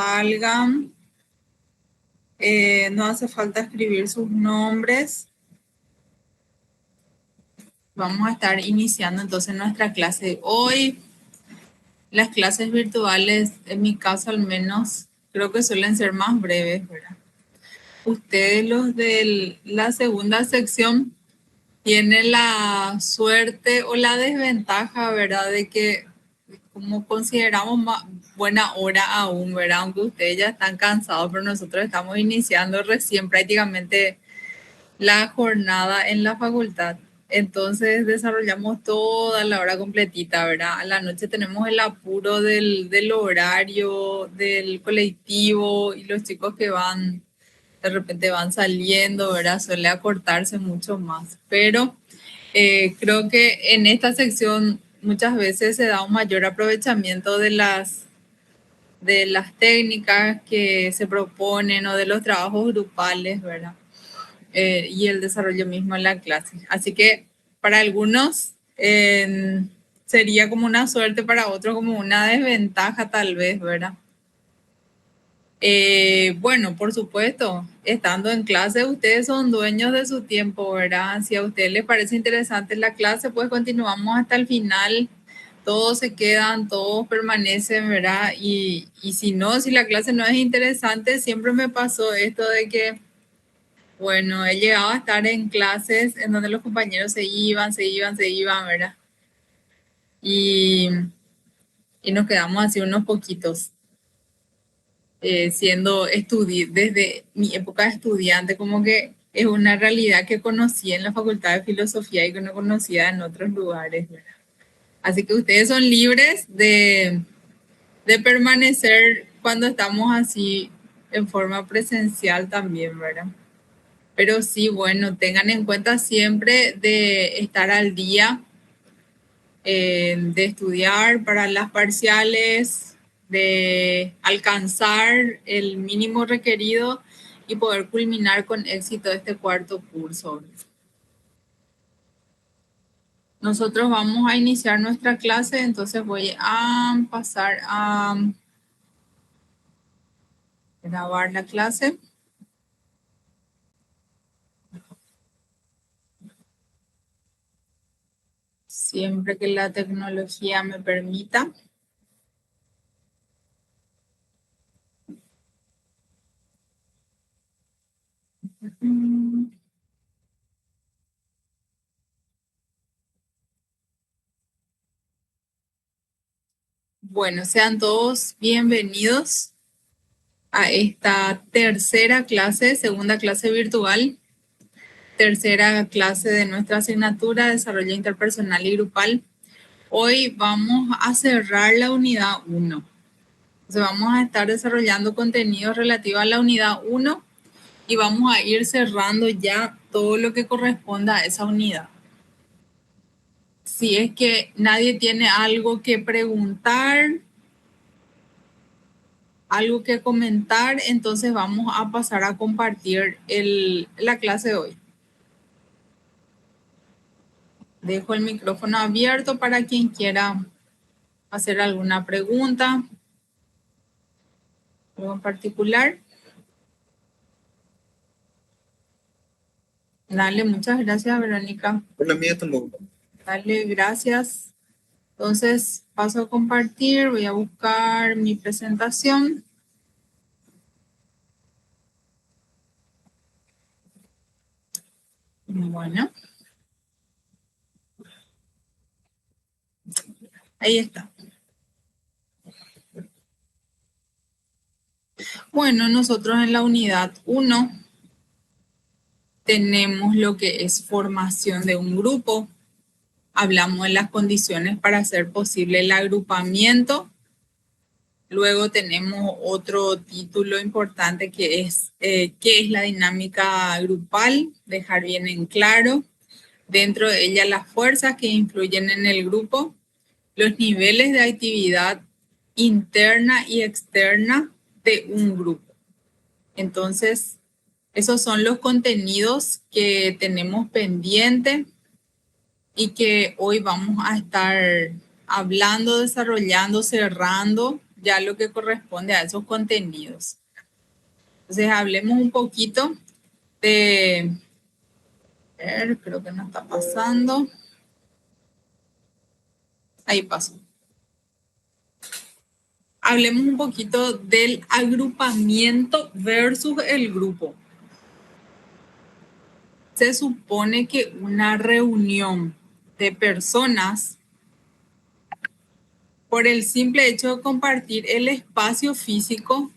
Salgan. No hace falta escribir sus nombres. Vamos a estar iniciando entonces nuestra clase de hoy. Las clases virtuales, en mi caso al menos, creo que suelen ser más breves, ¿verdad? Ustedes, los de la segunda sección, tienen la suerte o la desventaja, ¿verdad? De que como consideramos buena hora aún, ¿verdad? Aunque ustedes ya están cansados, pero nosotros estamos iniciando recién prácticamente la jornada en la facultad. Entonces desarrollamos toda la hora completita, ¿verdad? A la noche tenemos el apuro del horario, del colectivo y los chicos que van, de repente van saliendo, ¿verdad? Suele acortarse mucho más. Pero creo que en esta sección muchas veces se da un mayor aprovechamiento de las técnicas que se proponen o de los trabajos grupales, ¿verdad? Y el desarrollo mismo en la clase. Así que para algunos sería como una suerte, para otros como una desventaja tal vez, ¿verdad? Bueno, por supuesto, estando en clase, ustedes son dueños de su tiempo, ¿verdad? Si a ustedes les parece interesante la clase, pues continuamos hasta el final. Todos se quedan, todos permanecen, ¿verdad? Y si no, si la clase no es interesante, siempre me pasó esto de que, bueno, he llegado a estar en clases en donde los compañeros se iban, ¿verdad? Y, y nos quedamos así unos poquitos. Siendo desde mi época de estudiante, como que es una realidad que conocí en la Facultad de Filosofía y que no conocía en otros lugares, ¿verdad? Así que ustedes son libres de permanecer cuando estamos así en forma presencial también, ¿verdad? Pero sí, bueno, tengan en cuenta siempre de estar al día, de estudiar para las parciales, de alcanzar el mínimo requerido y poder culminar con éxito este cuarto curso. Nosotros vamos a iniciar nuestra clase, entonces voy a pasar a grabar la clase. Siempre que la tecnología me permita. Bueno, sean todos bienvenidos a esta tercera clase, segunda clase virtual, tercera clase de nuestra asignatura de Desarrollo Interpersonal y Grupal. Hoy vamos a cerrar la unidad 1. Entonces vamos a estar desarrollando contenidos relativos a la unidad 1 y vamos a ir cerrando ya todo lo que corresponda a esa unidad. Si es que nadie tiene algo que preguntar, algo que comentar, entonces vamos a pasar a compartir la clase de hoy. Dejo el micrófono abierto para quien quiera hacer alguna pregunta, algo en particular. Dale, muchas gracias, Verónica. Por la mía tampoco. Dale, gracias. Entonces paso a compartir, voy a buscar mi presentación. Bueno, ahí está. Bueno, nosotros en la unidad 1 tenemos lo que es formación de un grupo. Hablamos de las condiciones para hacer posible el agrupamiento. Luego tenemos otro título importante que es ¿qué es la dinámica grupal? Dejar bien en claro. Dentro de ella las fuerzas que influyen en el grupo, los niveles de actividad interna y externa de un grupo. Entonces, esos son los contenidos que tenemos pendiente y que hoy vamos a estar hablando, desarrollando, cerrando, ya lo que corresponde a esos contenidos. Entonces hablemos un poquito de... A ver, creo que no está pasando. Ahí pasó. Hablemos un poquito del agrupamiento versus el grupo. Se supone que una reunión de personas, por el simple hecho de compartir el espacio físico,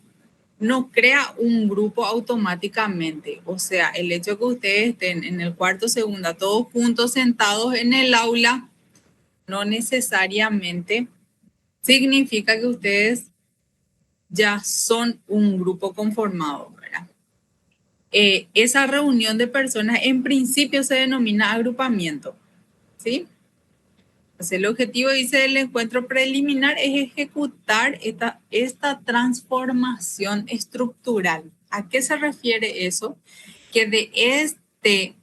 no crea un grupo automáticamente. O sea, el hecho de que ustedes estén en el cuarto segunda, todos juntos sentados en el aula, no necesariamente significa que ustedes ya son un grupo conformado, ¿verdad? Esa reunión de personas en principio se denomina agrupamiento, ¿sí? Entonces, el objetivo, dice, el encuentro preliminar es ejecutar esta transformación estructural. ¿A qué se refiere eso? Que de este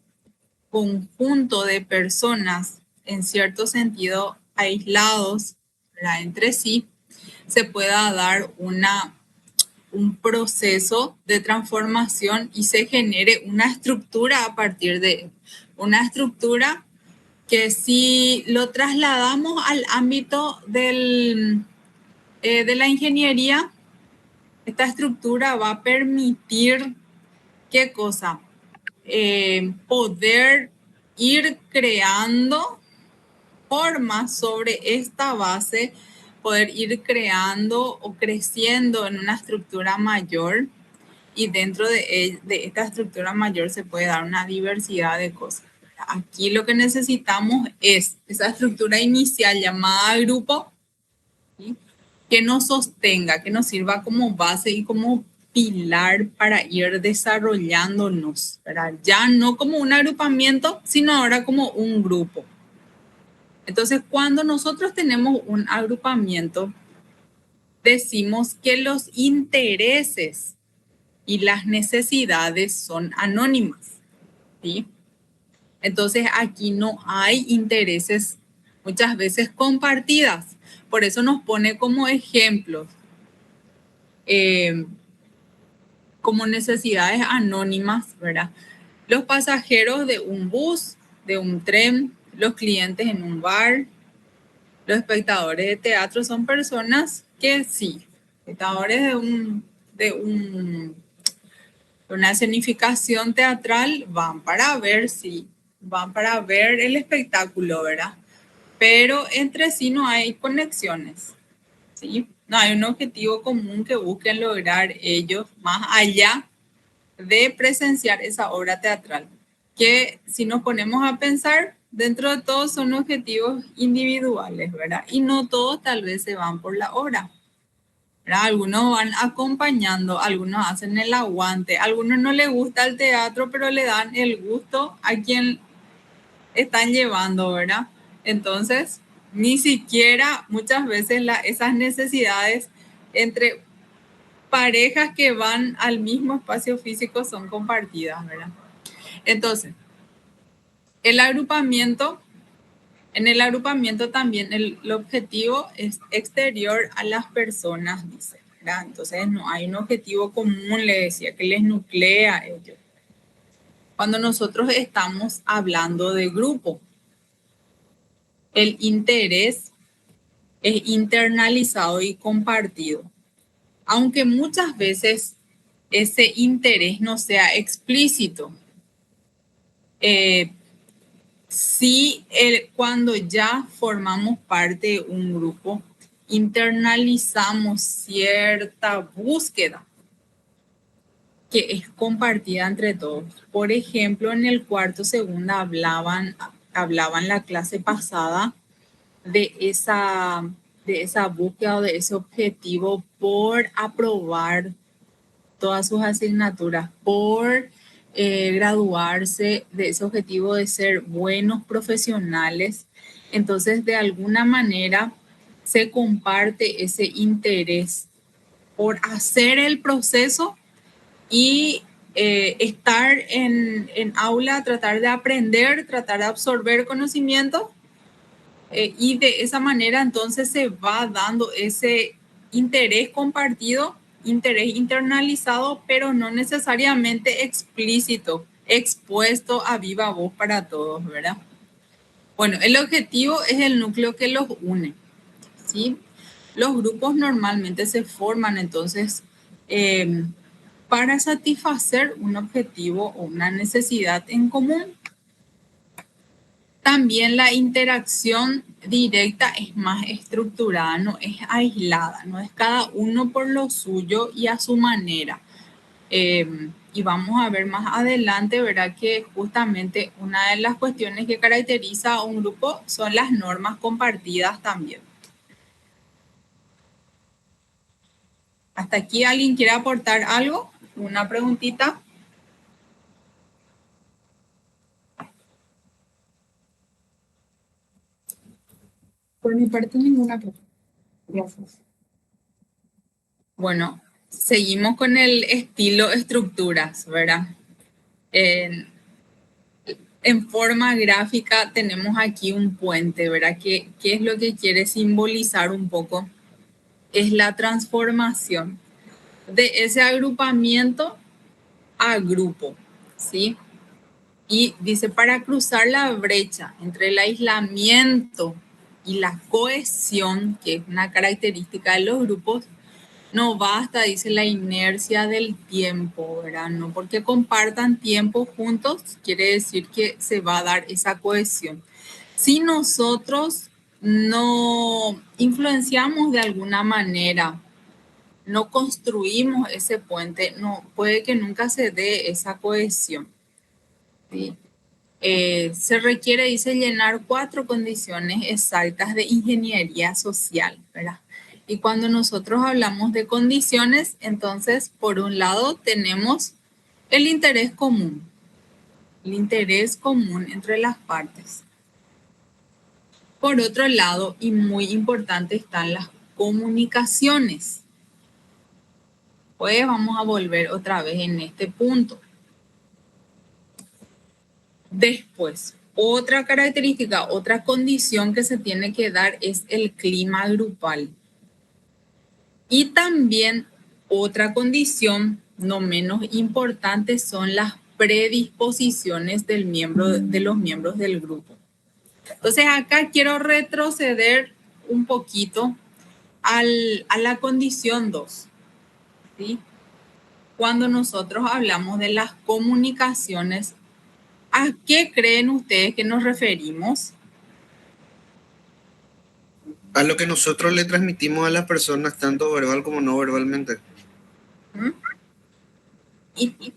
conjunto de personas, en cierto sentido aislados, ¿verdad?, entre sí, se pueda dar un proceso de transformación y se genere una estructura a partir de una estructura que si lo trasladamos al ámbito de la ingeniería, esta estructura va a permitir, ¿qué cosa? Poder ir creando formas sobre esta base, poder ir creando o creciendo en una estructura mayor, y dentro de esta estructura mayor se puede dar una diversidad de cosas. Aquí lo que necesitamos es esa estructura inicial llamada grupo, ¿sí?, que nos sostenga, que nos sirva como base y como pilar para ir desarrollándonos, ¿verdad? Ya no como un agrupamiento, sino ahora como un grupo. Entonces, cuando nosotros tenemos un agrupamiento, decimos que los intereses y las necesidades son anónimas, ¿sí? Entonces, aquí no hay intereses muchas veces compartidas. Por eso nos pone como ejemplos, como necesidades anónimas, ¿verdad? Los pasajeros de un bus, de un tren, los clientes en un bar, los espectadores de teatro son personas que sí, espectadores de una escenificación teatral van para ver, sí, van para ver el espectáculo, ¿verdad? Pero entre sí no hay conexiones, ¿sí? No hay un objetivo común que busquen lograr ellos más allá de presenciar esa obra teatral, que si nos ponemos a pensar, dentro de todos son objetivos individuales, ¿verdad? Y no todos tal vez se van por la obra, ¿verdad? Algunos van acompañando, algunos hacen el aguante, a algunos no les gusta el teatro, pero le dan el gusto a quien están llevando, ¿verdad? Entonces, ni siquiera muchas veces esas necesidades entre parejas que van al mismo espacio físico son compartidas, ¿verdad? Entonces, el agrupamiento, en el agrupamiento también el objetivo es exterior a las personas, dice, ¿verdad? Entonces no hay un objetivo común, le decía, que les nuclea a ellos. Cuando nosotros estamos hablando de grupo, el interés es internalizado y compartido, aunque muchas veces ese interés no sea explícito. Sí, cuando ya formamos parte de un grupo, internalizamos cierta búsqueda que es compartida entre todos. Por ejemplo, en el cuarto segunda hablaban la clase pasada de esa búsqueda o de ese objetivo por aprobar todas sus asignaturas, por graduarse, de ese objetivo de ser buenos profesionales. Entonces, de alguna manera, se comparte ese interés por hacer el proceso y estar en aula, tratar de aprender, tratar de absorber conocimiento, y de esa manera entonces se va dando interés compartido, interés internalizado, pero no necesariamente explícito, expuesto a viva voz para todos, ¿verdad? Bueno, el objetivo es el núcleo que los une, ¿sí? Los grupos normalmente se forman entonces eh, para satisfacer un objetivo o una necesidad en común. También la interacción directa es más estructurada, no es aislada, no es cada uno por lo suyo y a su manera. Y vamos a ver más adelante, ¿verdad? Que justamente una de las cuestiones que caracteriza a un grupo son las normas compartidas también. ¿Hasta aquí alguien quiere aportar algo? ¿Una preguntita? Por mi parte, ninguna pregunta. Gracias. Bueno, seguimos con el estilo estructuras, ¿verdad? En, en forma gráfica tenemos aquí un puente, ¿verdad? ¿Qué es lo que quiere simbolizar un poco? Es la transformación de ese agrupamiento a grupo, ¿sí? Y dice, para cruzar la brecha entre el aislamiento y la cohesión, que es una característica de los grupos, no basta, dice, la inercia del tiempo, ¿verdad? No porque compartan tiempo juntos quiere decir que se va a dar esa cohesión. Si nosotros no influenciamos de alguna manera, no construimos ese puente, no, puede que nunca se dé esa cohesión, ¿sí? Se requiere, dice, llenar 4 condiciones exactas de ingeniería social, ¿verdad? Y cuando nosotros hablamos de condiciones, entonces, por un lado, tenemos el interés común entre las partes. Por otro lado, y muy importante, están las comunicaciones. Pues vamos a volver otra vez en este punto. Después, otra característica, otra condición que se tiene que dar es el clima grupal. Y también otra condición no menos importante son las predisposiciones de los miembros del grupo. Entonces acá quiero retroceder un poquito a la condición 2, ¿sí? Cuando nosotros hablamos de las comunicaciones, ¿a qué creen ustedes que nos referimos? A lo que nosotros le transmitimos a las personas, tanto verbal como no verbalmente. ¿Mm? Y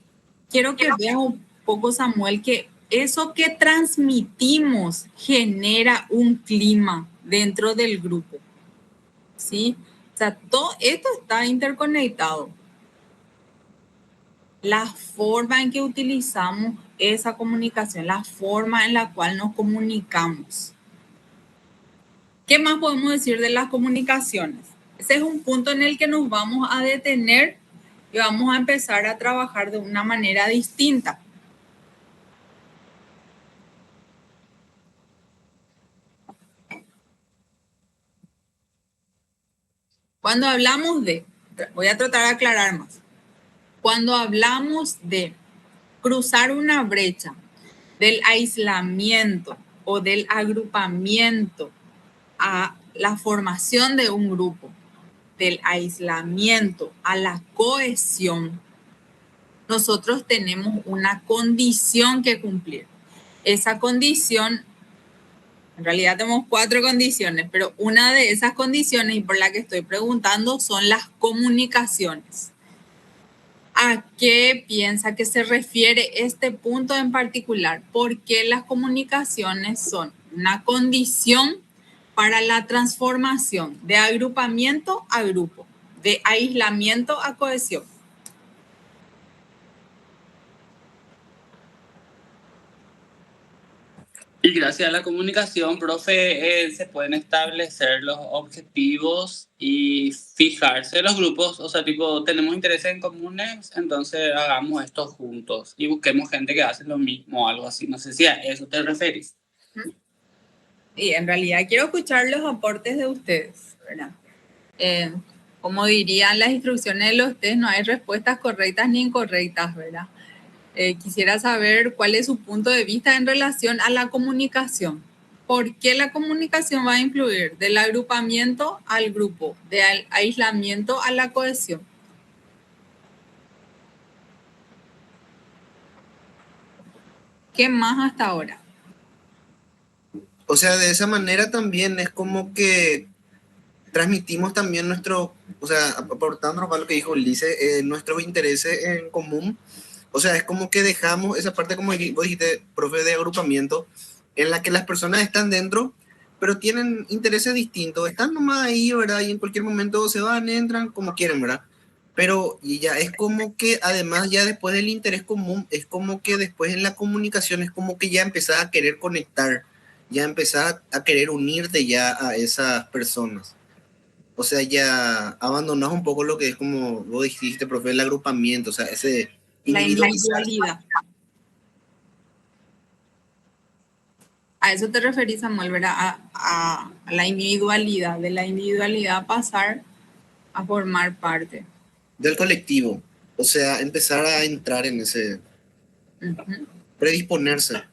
quiero que veas un poco, Samuel, que eso que transmitimos genera un clima dentro del grupo, ¿sí? O sea, todo esto está interconectado. La forma en que utilizamos esa comunicación, la forma en la cual nos comunicamos. ¿Qué más podemos decir de las comunicaciones? Ese es un punto en el que nos vamos a detener y vamos a empezar a trabajar de una manera distinta. Cuando hablamos de, voy a tratar de aclarar más, cuando hablamos de cruzar una brecha del aislamiento o del agrupamiento a la formación de un grupo, del aislamiento a la cohesión, nosotros tenemos una condición que cumplir. Esa condición, en realidad tenemos 4 condiciones, pero una de esas condiciones, y por la que estoy preguntando, son las comunicaciones. ¿A qué piensa que se refiere este punto en particular? Porque las comunicaciones son una condición para la transformación de agrupamiento a grupo, de aislamiento a cohesión. Y gracias a la comunicación, profe, se pueden establecer los objetivos y fijarse los grupos. O sea, tipo, tenemos intereses en comunes, entonces hagamos esto juntos y busquemos gente que hace lo mismo o algo así. No sé si a eso te referís. Y en realidad quiero escuchar los aportes de ustedes, ¿verdad? Como dirían las instrucciones de los test, no hay respuestas correctas ni incorrectas, ¿verdad? Quisiera saber cuál es su punto de vista en relación a la comunicación. ¿Por qué la comunicación va a influir del agrupamiento al grupo, del aislamiento a la cohesión? ¿Qué más hasta ahora? O sea, de esa manera también es como que transmitimos también nuestro, o sea, aportando a lo que dijo Ulises, nuestros intereses en común. O sea, es como que dejamos esa parte, como vos dijiste, profe, de agrupamiento, en la que las personas están dentro, pero tienen intereses distintos. Están nomás ahí, ¿verdad? Y en cualquier momento se van, entran, como quieren, ¿verdad? Pero y ya es como que además ya después del interés común, es como que después en la comunicación es como que ya empezás a querer conectar, ya empezás a querer unirte ya a esas personas. O sea, ya abandonás un poco lo que es como vos dijiste, profe, el agrupamiento, o sea, ese La individualizar. individualidad. A eso te referís, Samuel, ¿verdad? A la individualidad, de la individualidad pasar a formar parte. Del colectivo. O sea, empezar a entrar en ese, Ujú. predisponerse.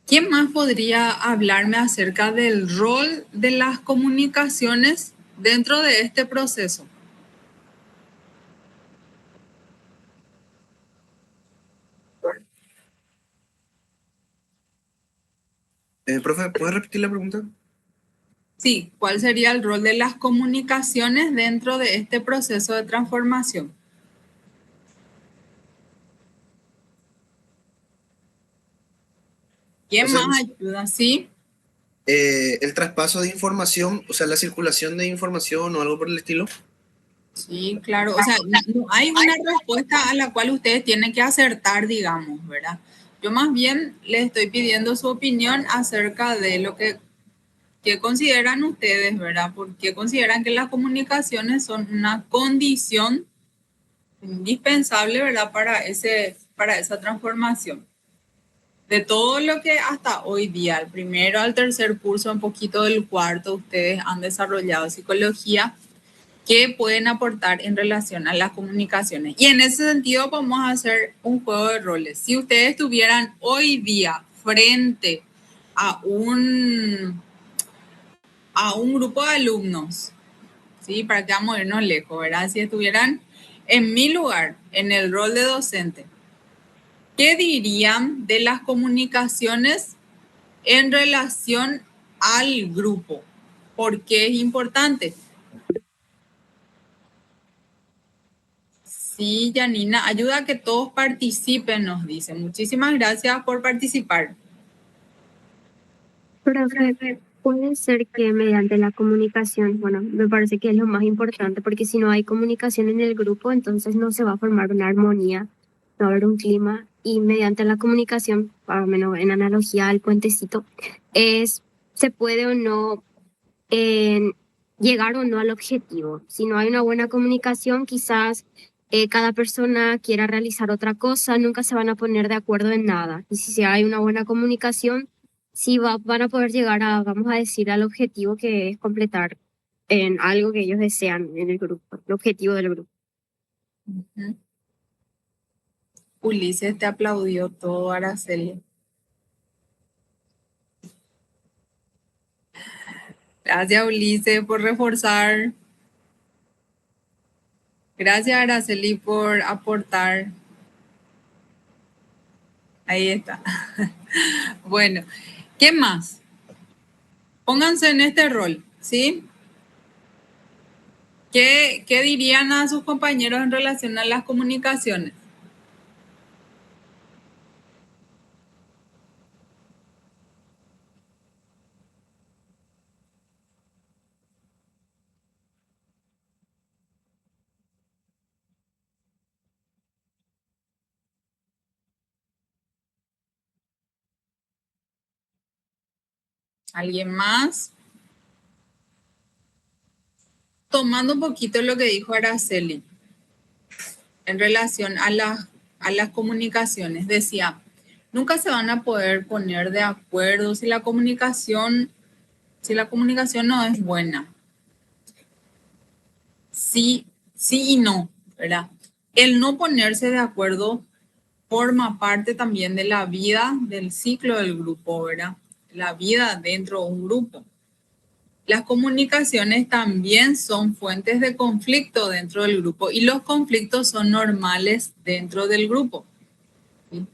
¿Quién más podría hablarme acerca del rol de las comunicaciones dentro de este proceso? Profe, ¿puedes repetir la pregunta? Sí, ¿cuál sería el rol de las comunicaciones dentro de este proceso de transformación? O ¿Quién sea, más ayuda? Sí, el traspaso de información, o sea, la circulación de información o algo por el estilo. sí, claro. O sea, no hay una respuesta a la cual ustedes tienen que acertar, digamos, ¿verdad? Yo más bien les estoy pidiendo su opinión acerca de lo que consideran ustedes, ¿verdad? Porque consideran que las comunicaciones son una condición indispensable, ¿verdad? Para esa transformación. De todo lo que hasta hoy día, al primero al tercer curso, un poquito del cuarto, ustedes han desarrollado psicología, ¿qué pueden aportar en relación a las comunicaciones? Y en ese sentido vamos a hacer un juego de roles. Si ustedes estuvieran hoy día frente a un grupo de alumnos, ¿sí? Para que vamos a irnos lejos, ¿verdad? Si estuvieran en mi lugar, en el rol de docente, ¿qué dirían de las comunicaciones en relación al grupo? ¿Por qué es importante? Sí, Janina, ayuda a que todos participen, nos dice. Muchísimas gracias por participar. Profe, puede ser que mediante la comunicación, bueno, me parece que es lo más importante, porque si no hay comunicación en el grupo, entonces no se va a formar una armonía, no va a haber un clima, y mediante la comunicación, al menos en analogía al puentecito, se puede o no llegar o no al objetivo. Si no hay una buena comunicación, quizás cada persona quiera realizar otra cosa, nunca se van a poner de acuerdo en nada. Y si hay una buena comunicación, sí van a poder llegar a, vamos a decir, al objetivo, que es completar en algo que ellos desean en el grupo, el objetivo del grupo. Uh-huh. Ulises te aplaudió todo, Araceli. Gracias, Ulises, por reforzar. Gracias, Araceli, por aportar. Ahí está. Bueno, ¿qué más? Pónganse en este rol, ¿sí? ¿Qué dirían a sus compañeros en relación a las comunicaciones? ¿Alguien más? Tomando un poquito lo que dijo Araceli en relación a las comunicaciones, decía, nunca se van a poder poner de acuerdo si la comunicación no es buena. sí, sí y no, ¿verdad? El no ponerse de acuerdo forma parte también de la vida, del ciclo del grupo, ¿verdad? La vida dentro de un grupo. Las comunicaciones también son fuentes de conflicto dentro del grupo y los conflictos son normales dentro del grupo. ¿Sí?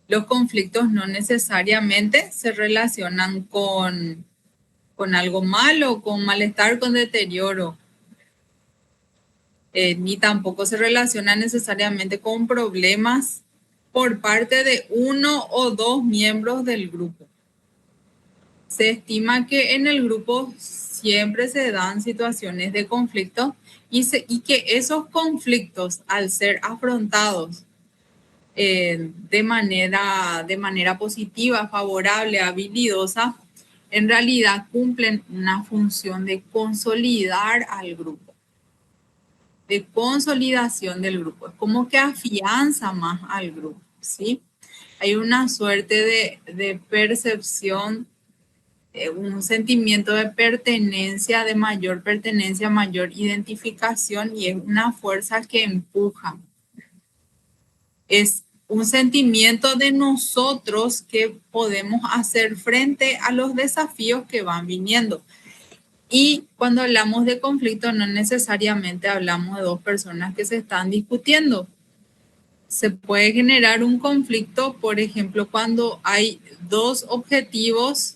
Los conflictos no necesariamente se relacionan con algo malo, con malestar, con deterioro, ni tampoco se relacionan necesariamente con problemas por parte de uno o dos miembros del grupo. Se estima que en el grupo siempre se dan situaciones de conflicto y que esos conflictos, al ser afrontados de manera positiva, favorable, habilidosa, en realidad cumplen una función de consolidar al grupo, de consolidación del grupo. Es como que afianza más al grupo, ¿sí? Hay una suerte de percepción, un sentimiento de pertenencia, mayor identificación, y es una fuerza que empuja. Es un sentimiento de nosotros que podemos hacer frente a los desafíos que van viniendo. Y cuando hablamos de conflicto, no necesariamente hablamos de dos personas que se están discutiendo. Se puede generar un conflicto, por ejemplo, cuando hay dos objetivos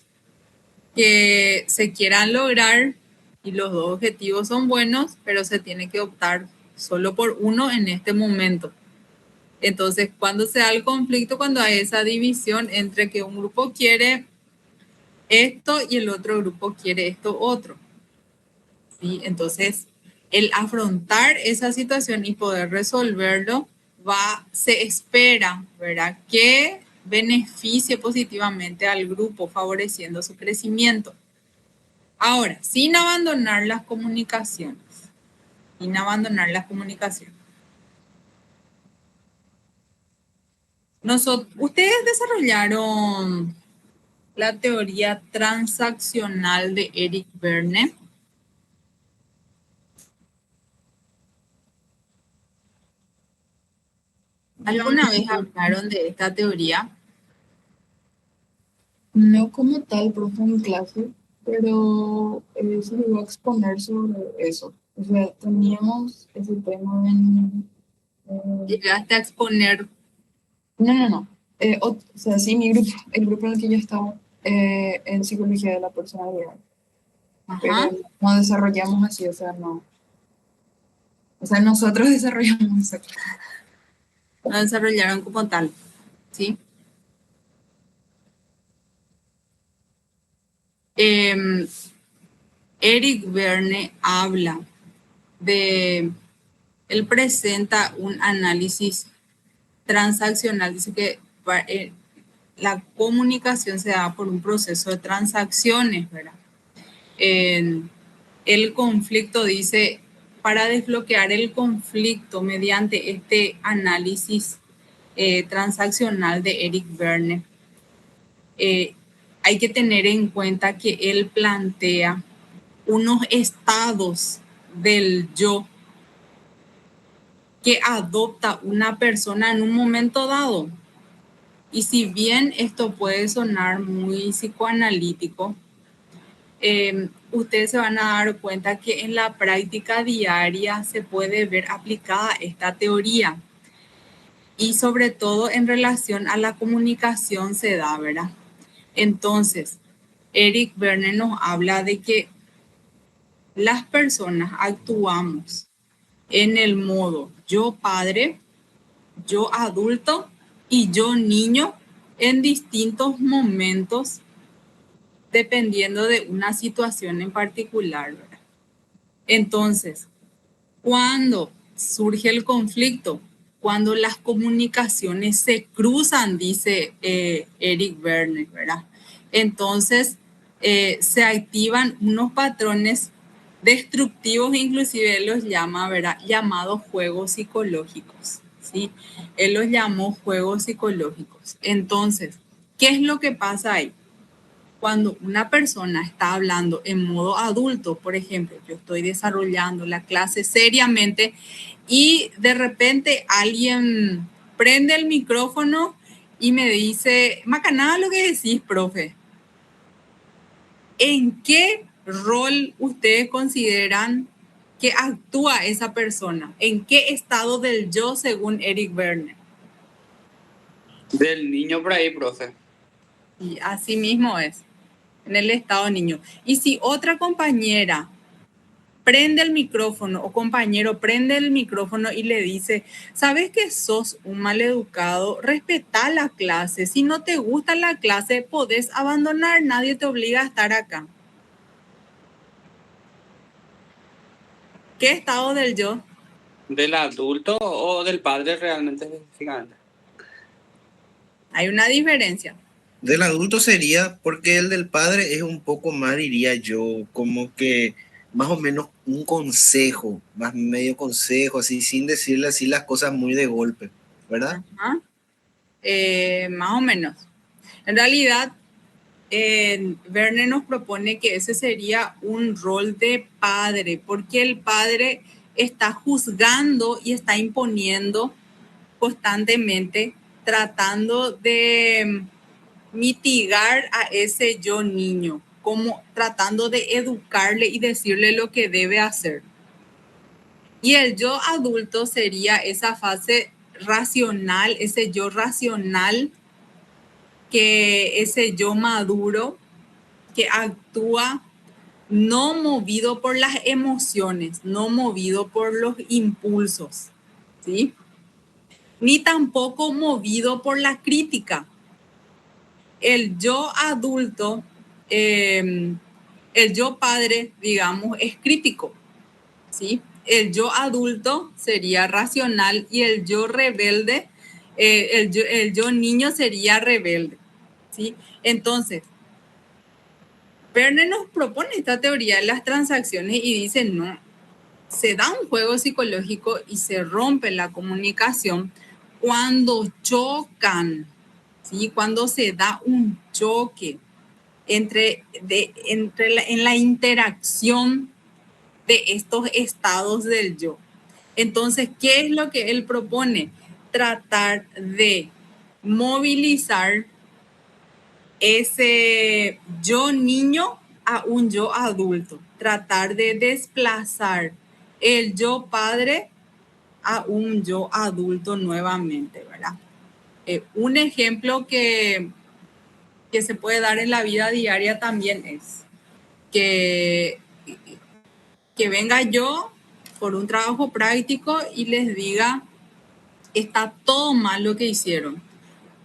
que se quieran lograr y los dos objetivos son buenos, pero se tiene que optar solo por uno en este momento. Entonces, cuando se da el conflicto, cuando hay esa división entre que un grupo quiere esto y el otro grupo quiere esto otro, ¿sí? Entonces, el afrontar esa situación y poder resolverlo se espera, ¿verdad?, que beneficie positivamente al grupo, favoreciendo su crecimiento. Ahora, sin abandonar las comunicaciones, sin abandonar las comunicaciones. Ustedes desarrollaron la teoría transaccional de Eric Berne. ¿Alguna vez hablaron de esta teoría? No como tal, profe, en clase, pero se llegó a exponer sobre eso. O sea, teníamos ese tema en... ¿Llegaste a exponer? No. O sea, sí, mi grupo, el grupo en el que yo estaba, en psicología de la personalidad. Pero Ajá. no desarrollamos así, o sea, no. O sea, nosotros desarrollamos eso. No desarrollaron como tal, ¿sí? Eric Berne habla él presenta un análisis transaccional, dice que la comunicación se da por un proceso de transacciones, ¿verdad? El conflicto, dice, para desbloquear el conflicto mediante este análisis transaccional de Eric Berne, hay que tener en cuenta que él plantea unos estados del yo que adopta una persona en un momento dado. Y si bien esto puede sonar muy psicoanalítico, ustedes se van a dar cuenta que en la práctica diaria se puede ver aplicada esta teoría. Y sobre todo en relación a la comunicación se da, ¿verdad? Entonces, Eric Berne nos habla de que las personas actuamos en el modo yo padre, yo adulto y yo niño en distintos momentos dependiendo de una situación en particular, ¿verdad? Entonces, cuando surge el conflicto, cuando las comunicaciones se cruzan, dice Eric Berne, ¿verdad? Entonces, se activan unos patrones destructivos, inclusive él los llama, ¿verdad?, llamados juegos psicológicos, ¿sí? Él los llamó juegos psicológicos. Entonces, ¿qué es lo que pasa ahí? cuando una persona está hablando en modo adulto, por ejemplo, yo estoy desarrollando la clase seriamente y de repente alguien prende el micrófono y me dice, Macanada, lo que decís, profe. ¿En qué rol ustedes consideran que actúa esa persona? ¿En qué estado del yo según Eric Werner? Del niño por ahí, profe. Y así mismo es, en el estado niño. Y si otra compañera prende el micrófono o compañero prende el micrófono y le dice, ¿sabes que sos un maleducado? Respetá la clase. Si no te gusta la clase, podés abandonar. Nadie te obliga a estar acá. ¿Qué estado del yo? ¿Del adulto o del padre realmente específicamente? Hay una diferencia. Del adulto sería porque el del padre es un poco más, diría yo, como que más o menos un consejo, más medio consejo, así sin decirle así las cosas muy de golpe, ¿verdad? Ajá. Más o menos. En realidad, Werner nos propone que ese sería un rol de padre, porque el padre está juzgando y está imponiendo constantemente, tratando de mitigar a ese yo niño, como tratando de educarle y decirle lo que debe hacer. Y el yo adulto sería esa fase racional, ese yo racional, que ese yo maduro que actúa no movido por las emociones, no movido por los impulsos, ¿sí? Ni tampoco movido por la crítica. El yo adulto, el yo padre, digamos, es crítico, ¿sí? El yo adulto sería racional y el yo rebelde, el yo niño sería rebelde, ¿sí? Entonces, Werner nos propone esta teoría de las transacciones y dice, no, se da un juego psicológico y se rompe la comunicación cuando chocan, ¿sí? Cuando se da un choque en la interacción de estos estados del yo. Entonces, ¿qué es lo que él propone? Tratar de movilizar ese yo niño a un yo adulto, tratar de desplazar el yo padre a un yo adulto nuevamente, ¿verdad? Un ejemplo que se puede dar en la vida diaria también es que, que venga yo por un trabajo práctico y les diga, está todo mal lo que hicieron.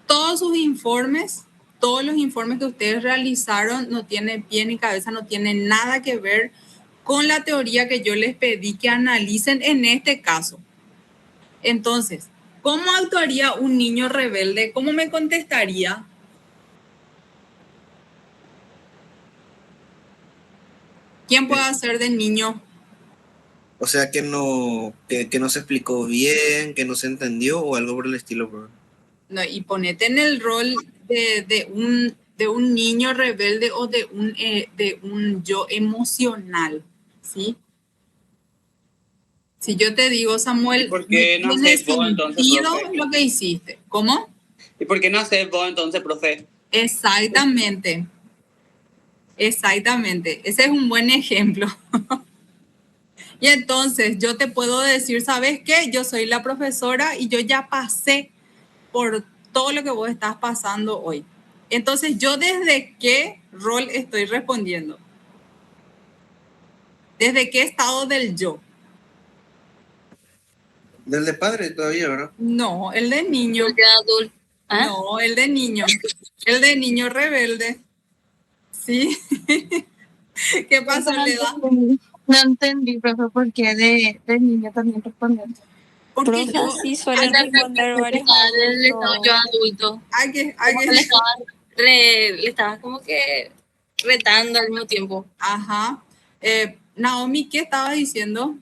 Todos sus informes, todos los informes que ustedes realizaron no tienen pie ni cabeza, no tienen nada que ver con la teoría que yo les pedí que analicen en este caso. Entonces, ¿cómo actuaría un niño rebelde? ¿Cómo me contestaría? ¿Quién puede hacer de niño? O sea que no se explicó bien, que no se entendió o algo por el estilo, bro. No, y ponete en el rol de un niño rebelde o de un yo emocional, ¿sí? Si yo te digo, ¿Y Samuel, por no qué no tiene haces vos entonces, sentido profe? lo que hiciste. ¿Cómo? ¿Y por qué no haces vos entonces, profe? Exactamente, exactamente. Ese es un buen ejemplo. Y entonces yo te puedo decir, ¿sabes qué? Yo soy la profesora y yo ya pasé por todo lo que vos estás pasando hoy. Entonces, ¿yo desde qué rol estoy respondiendo? ¿Desde qué estado del yo? Del de padre todavía, ¿verdad? No, el de niño. El de adulto. ¿Ah? No, el de niño. El de niño rebelde. ¿Sí? ¿Qué pasó, Leda? No entendí, profe, por qué de niño también responder. Porque Profe, yo... así suelen responder varios El estado yo adultos. adulto. Como que Hay le estaba como que retando al mismo tiempo. Ajá. Naomi, ¿qué estaba diciendo?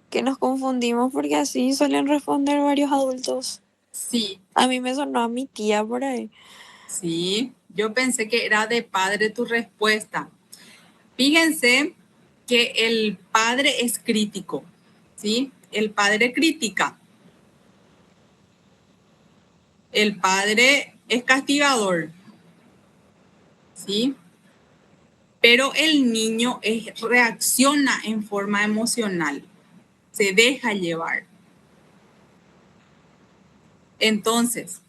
Que nos confundimos porque así suelen responder varios adultos. Sí. A mí me sonó a mi tía por ahí. Sí, yo pensé que era de padre tu respuesta. Fíjense que el padre es crítico, ¿sí? El padre critica. El padre es castigador, ¿sí? Pero el niño reacciona en forma emocional, se deja llevar. Entonces,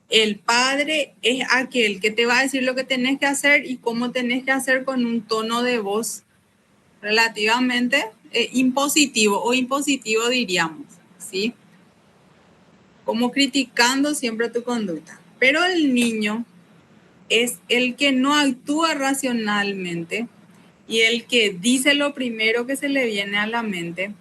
el padre es aquel que te va a decir lo que tenés que hacer y cómo tenés que hacer con un tono de voz relativamente impositivo o impositivo diríamos, ¿sí? Como criticando siempre tu conducta. Pero el niño es el que no actúa racionalmente y el que dice lo primero que se le viene a la mente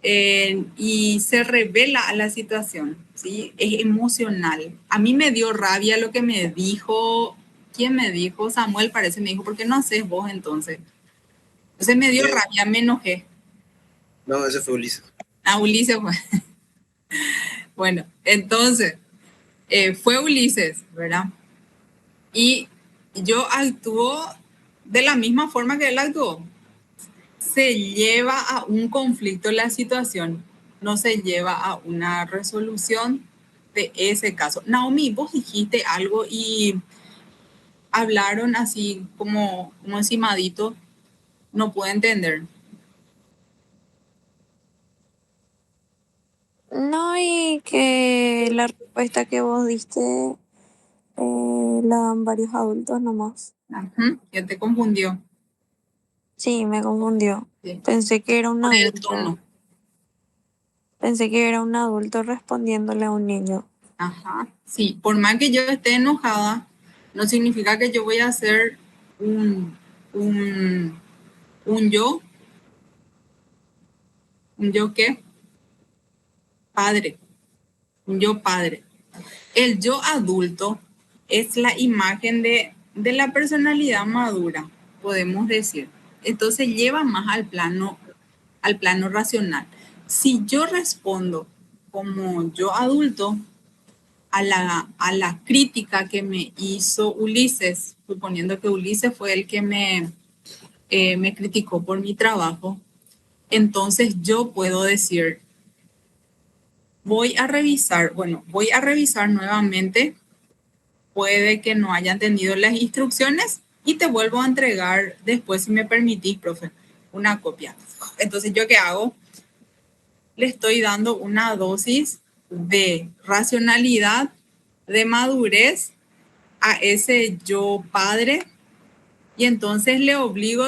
y se revela a la situación, ¿sí? Es emocional. A mí me dio rabia lo que me dijo, ¿quién me dijo? Samuel parece, me dijo, ¿por qué no haces vos entonces? Entonces me dio rabia, me enojé. No, ese fue Ulises. A Ulises fue. Bueno, entonces fue Ulises, ¿verdad? Y yo actúo de la misma forma que él actuó. Se lleva a un conflicto la situación, no se lleva a una resolución de ese caso. Naomi, vos dijiste algo y hablaron así como encimadito, no puedo entender. No, y que la respuesta que vos diste la dan varios adultos nomás. Ujú, ya te confundió. Sí, me confundió. Sí. Pensé que era un Por el adulto. tono. Pensé que era un adulto respondiéndole a un niño. Ajá. Sí, por más que yo esté enojada, no significa que yo voy a hacer un, un, un yo, un yo qué, padre, un yo padre. El yo adulto es la imagen de la personalidad madura, podemos decir. Entonces lleva más al plano racional. Si yo respondo como yo adulto a la crítica que me hizo Ulises, suponiendo que Ulises fue el que me criticó por mi trabajo, entonces yo puedo decir, voy a revisar nuevamente, puede que no haya entendido las instrucciones y te vuelvo a entregar después, si me permitís, profe, una copia. Entonces, ¿yo qué hago? Le estoy dando una dosis de racionalidad, de madurez a ese yo padre y entonces le obligo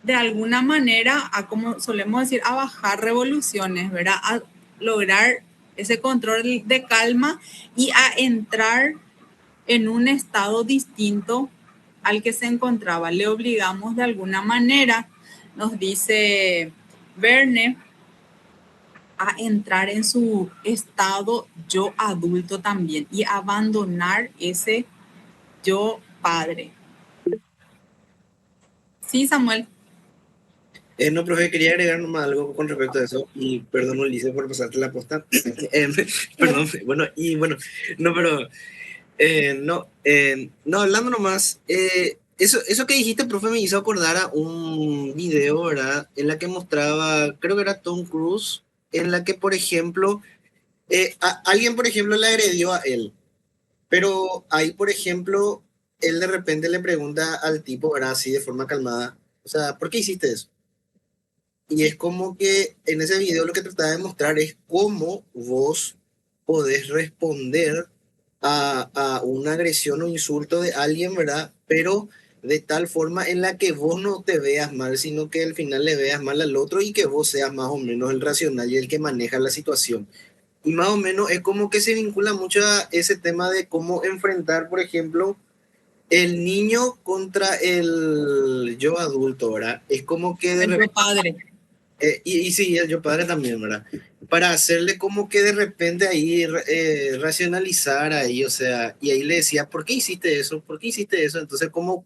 de alguna manera a, como solemos decir, a bajar revoluciones, ¿verdad? A lograr ese control de calma y a entrar en un estado distinto al que se encontraba. Le obligamos de alguna manera, nos dice Verne, a entrar en su estado yo adulto también y abandonar ese yo padre. Sí, Samuel. No, profe, quería agregar nomás algo con respecto a eso, y perdón, Ulises, por pasarte la posta. Perdón, bueno, no, pero, no, hablando nomás, eso que dijiste, profe, me hizo acordar a un video, ¿verdad? En la que mostraba, creo que era Tom Cruise, en la que, por ejemplo, alguien, por ejemplo, le agredió a él, pero ahí, por ejemplo, él de repente le pregunta al tipo, ¿verdad? Así de forma calmada, o sea, ¿por qué hiciste eso? Y es como que en ese video lo que trataba de mostrar es cómo vos podés responder a una agresión o insulto de alguien, ¿verdad? Pero de tal forma en la que vos no te veas mal, sino que al final le veas mal al otro y que vos seas más o menos el racional y el que maneja la situación. Y más o menos es como que se vincula mucho a ese tema de cómo enfrentar, por ejemplo, el niño contra el yo adulto, ¿verdad? Es como que de El yo repente padre. y sí, el yo padre también, ¿verdad? Para hacerle como que de repente ahí racionalizar ahí, o sea, y ahí le decía, ¿por qué hiciste eso? ¿Por qué hiciste eso? Entonces, como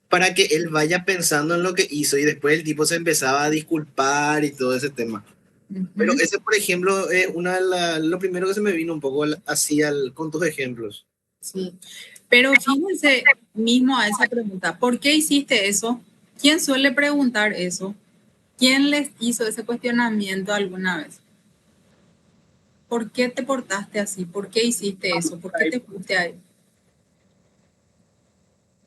para que él vaya pensando en lo que hizo y después el tipo se empezaba a disculpar y todo ese tema. Pero Ujú. ese, por ejemplo, es lo primero que se me vino un poco así con tus ejemplos. Sí. Pero fíjense mismo a esa pregunta, ¿por qué hiciste eso? ¿Quién suele preguntar eso? ¿Quién les hizo ese cuestionamiento alguna vez? ¿Por qué te portaste así? ¿Por qué hiciste eso? ¿Por qué te fuiste ahí?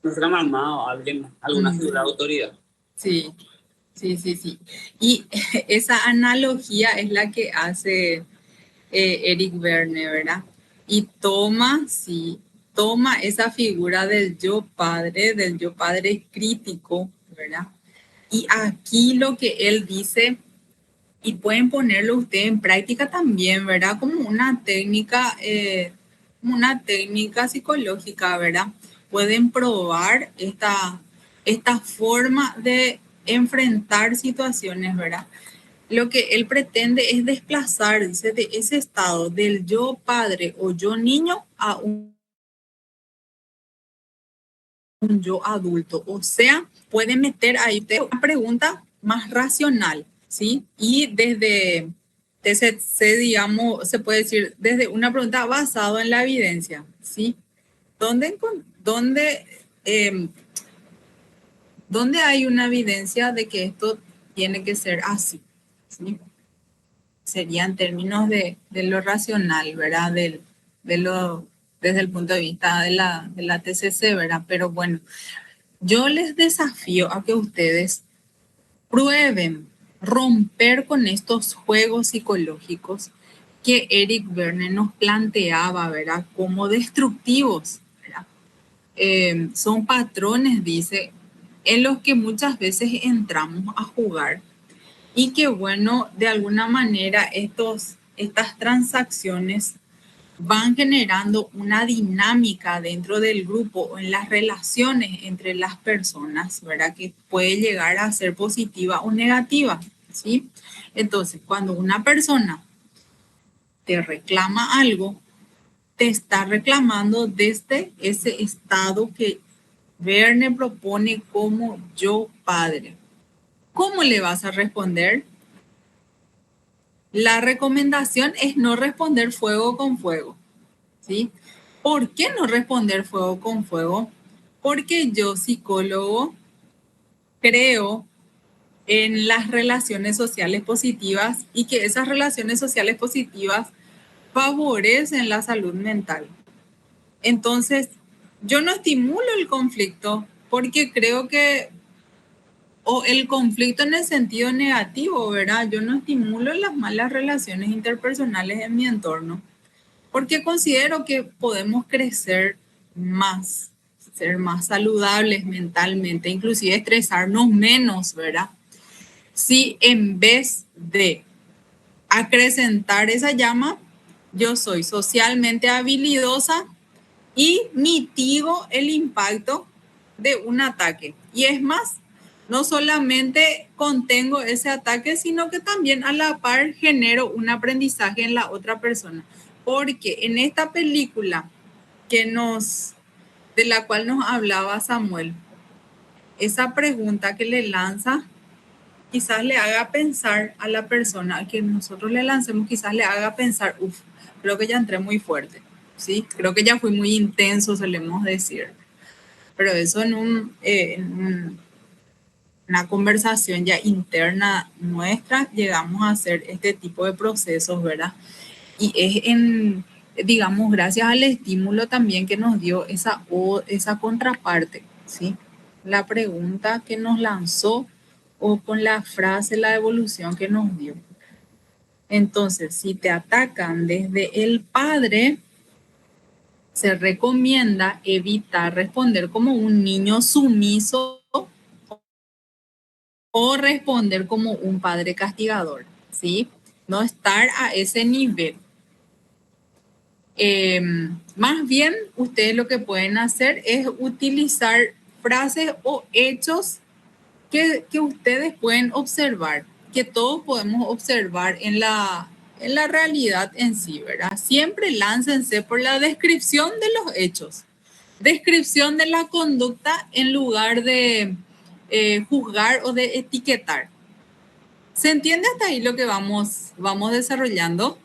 Nuestra mamá o alguien, alguna figura de autoridad. Sí, sí, sí, sí. Y esa analogía es la que hace Eric Verne, ¿verdad? Y toma, sí, toma esa figura del yo padre crítico, ¿verdad? Y aquí lo que él dice, y pueden ponerlo ustedes en práctica también, ¿verdad? Como una técnica psicológica, ¿verdad? Pueden probar esta forma de enfrentar situaciones, ¿verdad? Lo que él pretende es desplazar, dice, de ese estado del yo padre o yo niño a un yo adulto. O sea, puede meter ahí una pregunta más racional, ¿sí? Y digamos, se puede decir, desde una pregunta basada en la evidencia, ¿sí? ¿Dónde, dónde hay una evidencia de que esto tiene que ser así? ¿Sí? Sería en términos de lo racional, ¿verdad? De lo, desde el punto de vista de la TCC, ¿verdad? Pero bueno, yo les desafío a que ustedes prueben romper con estos juegos psicológicos que Eric Verne nos planteaba, ¿verdad? Como destructivos, ¿verdad? Son patrones, dice, en los que muchas veces entramos a jugar y que, bueno, de alguna manera estas transacciones van generando una dinámica dentro del grupo o en las relaciones entre las personas, ¿verdad? Que puede llegar a ser positiva o negativa, ¿sí? Entonces, cuando una persona te reclama algo, te está reclamando desde ese estado que Verne propone como yo padre. ¿Cómo le vas a responder? La recomendación es no responder fuego con fuego, ¿sí? ¿Por qué no responder fuego con fuego? Porque yo, psicólogo, creo en las relaciones sociales positivas y que esas relaciones sociales positivas favorecen la salud mental. Entonces, yo no estimulo el conflicto porque creo que, o el conflicto en el sentido negativo, ¿verdad? Yo no estimulo las malas relaciones interpersonales en mi entorno porque considero que podemos crecer más, ser más saludables mentalmente, inclusive estresarnos menos, ¿verdad? Si en vez de acrecentar esa llama, yo soy socialmente habilidosa y mitigo el impacto de un ataque. Y es más, no solamente contengo ese ataque, sino que también a la par genero un aprendizaje en la otra persona. Porque en esta película de la cual nos hablaba Samuel, esa pregunta que le lanza quizás le haga pensar a la persona a quien nosotros le lancemos, quizás le haga pensar, uff, creo que ya entré muy fuerte, ¿sí? Creo que ya fui muy intenso, solemos decir. Pero eso una conversación ya interna nuestra, llegamos a hacer este tipo de procesos, ¿verdad? Y es digamos, gracias al estímulo también que nos dio esa contraparte, ¿sí? La pregunta que nos lanzó o con la frase, la evolución que nos dio. Entonces, si te atacan desde el padre, se recomienda evitar responder como un niño sumiso o responder como un padre castigador, ¿sí? No estar a ese nivel. Más bien, ustedes lo que pueden hacer es utilizar frases o hechos que ustedes pueden observar, que todos podemos observar en la realidad en sí, ¿verdad? Siempre láncense por la descripción de los hechos, descripción de la conducta en lugar de juzgar o de etiquetar. ¿Se entiende hasta ahí lo que vamos desarrollando?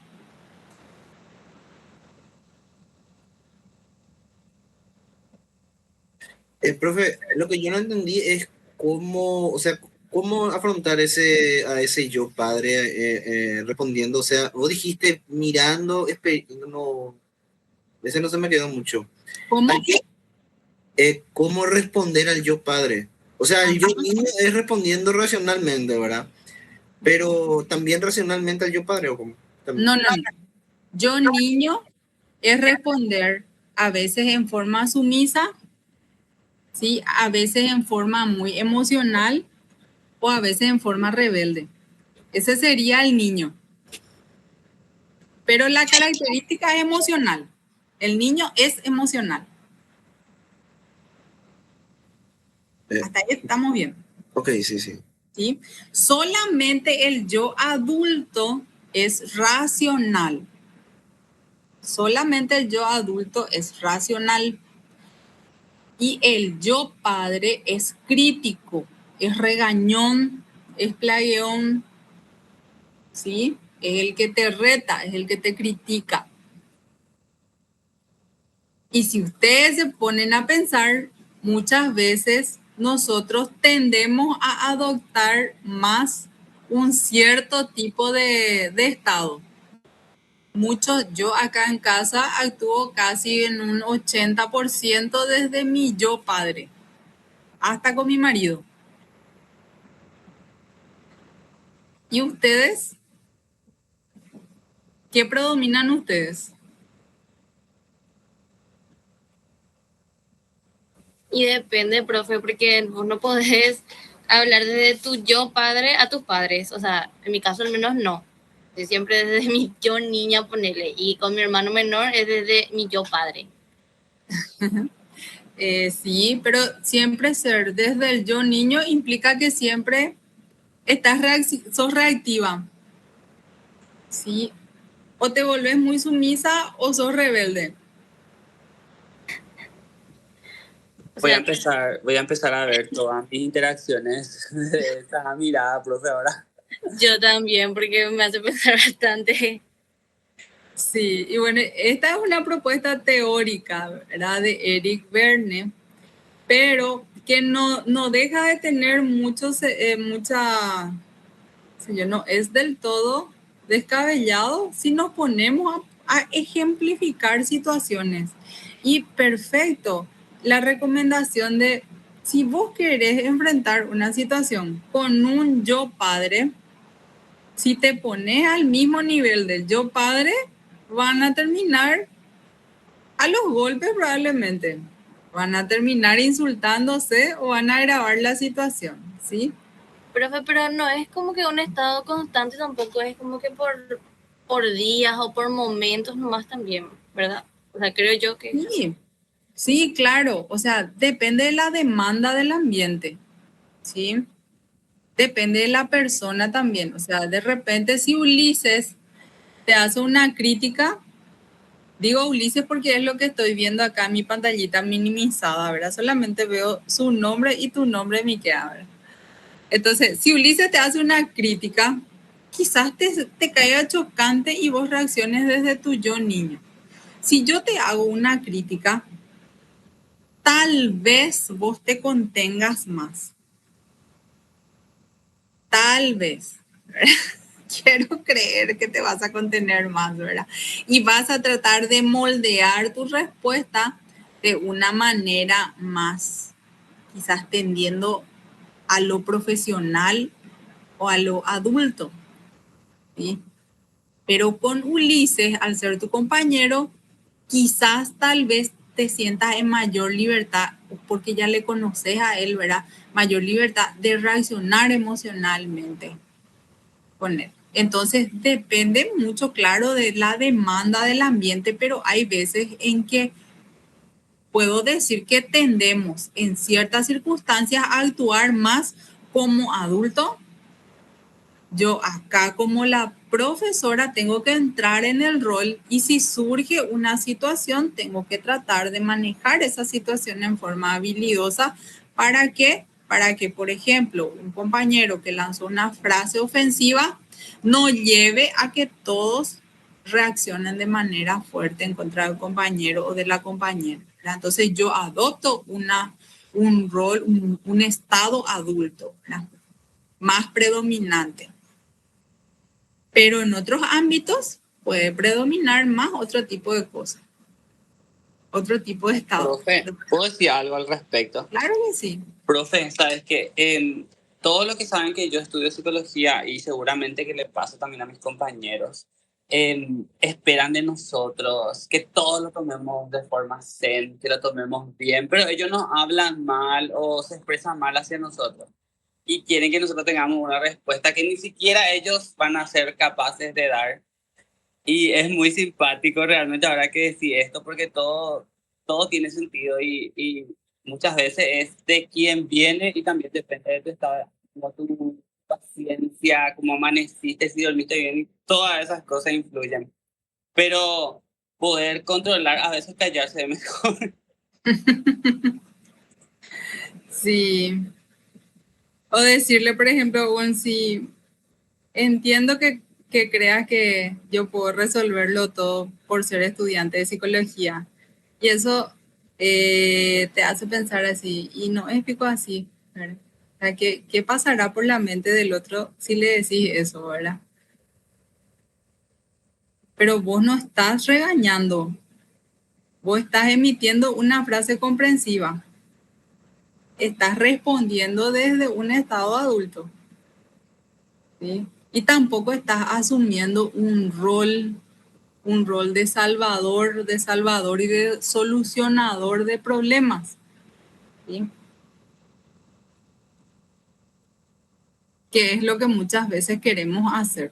Profe, lo que yo no entendí es cómo, o sea, cómo afrontar a ese yo padre respondiendo. O sea, vos dijiste mirando, no, ese no se me quedó mucho. ¿Cómo? ¿Cómo responder al yo padre? O sea, el yo niño es respondiendo racionalmente, ¿verdad? Pero también racionalmente al yo padre, ¿o cómo? También. No, no, no. Yo niño es responder a veces en forma sumisa, ¿sí? A veces en forma muy emocional o a veces en forma rebelde. Ese sería el niño. Pero la característica es emocional. El niño es emocional. Eh, Hasta ahí estamos bien. ok, sí, sí. ¿Sí? Solamente el yo adulto es racional. Solamente el yo adulto es racional. Y el yo padre es crítico, es regañón, es plagueón, ¿sí? Es el que te reta, es el que te critica. Y si ustedes se ponen a pensar, muchas veces nosotros tendemos a adoptar más un cierto tipo de estado. Muchos, yo acá en casa actúo casi en un 80% desde mi yo padre, hasta con mi marido. ¿Y ustedes? ¿Qué predominan ustedes? Y depende, profe, porque vos no podés hablar desde tu yo padre a tus padres. O sea, en mi caso al menos no. Yo siempre desde mi yo niña ponerle. Y con mi hermano menor es desde mi yo padre. Sí, pero siempre ser desde el yo niño implica que siempre sos reactiva, ¿sí? O te volvés muy sumisa o sos rebelde. O Voy a sea, empezar a ver todas mis interacciones de esa mirada, profe, ahora. yo también, porque me hace pensar bastante. Sí, y bueno, esta es una propuesta teórica, ¿verdad? De Eric Verne, pero que no deja de tener mucha, si yo no es del todo descabellado si nos ponemos a ejemplificar situaciones. Y perfecto, la recomendación de si vos querés enfrentar una situación con un yo padre, si te pones al mismo nivel del yo padre, van a terminar a los golpes probablemente. Van a terminar insultándose o van a agravar la situación, ¿sí? Profe, pero no es como que un estado constante tampoco, es como que por días o por momentos nomás también, ¿verdad? O sea, creo yo que es así. Sí, sí, claro. O sea, depende de la demanda del ambiente, ¿sí? Depende de la persona también. O sea, de repente si Ulises te hace una crítica, digo Ulises porque es lo que estoy viendo acá en mi pantallita minimizada, ¿verdad? Solamente veo su nombre y tu nombre me queda, ¿verdad? Entonces, si Ulises te hace una crítica, quizás te caiga chocante y vos reacciones desde tu yo niño. Si yo te hago una crítica, tal vez vos te contengas más. Tal vez. Quiero creer que te vas a contener más, ¿verdad? Y vas a tratar de moldear tu respuesta de una manera más, quizás tendiendo a lo profesional o a lo adulto, ¿sí? Pero con Ulises, al ser tu compañero, quizás tal vez te sientas en mayor libertad, porque ya le conoces a él, ¿verdad? Mayor libertad de reaccionar emocionalmente con él. Entonces depende mucho, claro, de la demanda del ambiente, pero hay veces en que puedo decir que tendemos en ciertas circunstancias a actuar más como adulto. Yo acá como la profesora tengo que entrar en el rol y si surge una situación tengo que tratar de manejar esa situación en forma habilidosa para que, por ejemplo, un compañero que lanzó una frase ofensiva no lleve a que todos reaccionen de manera fuerte en contra del compañero o de la compañera, ¿verdad? Entonces yo adopto un rol, un estado adulto, ¿verdad? Más predominante. Pero en otros ámbitos puede predominar más otro tipo de cosas, otro tipo de estado. Profe, ¿puedo decir algo al respecto? Claro que sí. Profe, sabes que en todo lo que saben que yo estudio psicología y seguramente que le pasa también a mis compañeros, esperan de nosotros que todo lo tomemos de forma zen, que lo tomemos bien, pero ellos nos hablan mal o se expresan mal hacia nosotros y quieren que nosotros tengamos una respuesta que ni siquiera ellos van a ser capaces de dar. Y es muy simpático realmente ahora que decís esto, porque todo tiene sentido y muchas veces es de quién viene y también depende de tu estado, como tu paciencia, cómo amaneciste, si dormiste bien, y todas esas cosas influyen. Pero poder controlar, a veces callarse es mejor. Sí. O decirle, por ejemplo, bueno, si entiendo que creas que yo puedo resolverlo todo por ser estudiante de psicología. Y eso te hace pensar así. Y no es pico así, ¿verdad? O sea, ¿qué pasará por la mente del otro si le decís eso, ¿verdad? Pero vos no estás regañando. Vos estás emitiendo una frase comprensiva. Estás respondiendo desde un estado adulto, ¿sí? Y tampoco estás asumiendo un rol de salvador y de solucionador de problemas, ¿sí? Que es lo que muchas veces queremos hacer.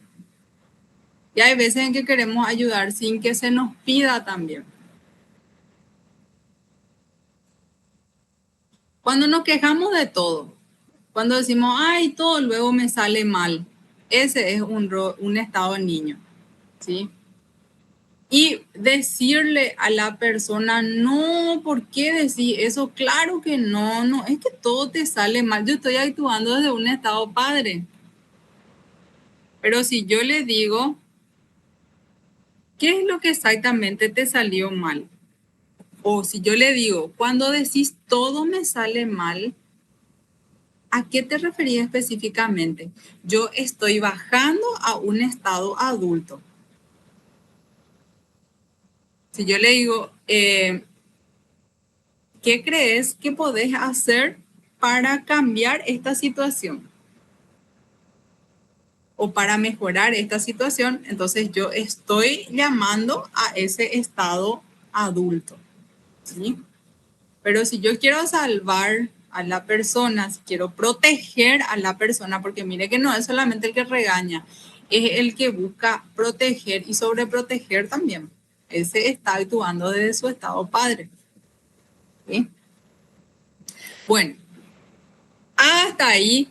Y hay veces en que queremos ayudar sin que se nos pida también. Cuando nos quejamos de todo, cuando decimos, ay, todo luego me sale mal, ese es un estado niño, ¿sí? Y decirle a la persona, no, ¿por qué decir eso? Claro que no, no, es que todo te sale mal. Yo estoy actuando desde un estado padre. Pero si yo le digo, ¿qué es lo que exactamente te salió mal? O si yo le digo, cuando decís todo me sale mal, ¿a qué te referías específicamente? Yo estoy bajando a un estado adulto. Si yo le digo, ¿qué crees que podés hacer para cambiar esta situación? O para mejorar esta situación, entonces yo estoy llamando a ese estado adulto, ¿sí? Pero si yo quiero salvar a la persona, si quiero proteger a la persona, porque mire que no es solamente el que regaña, es el que busca proteger y sobreproteger también. Ese está actuando desde su estado padre, ¿sí? Bueno, hasta ahí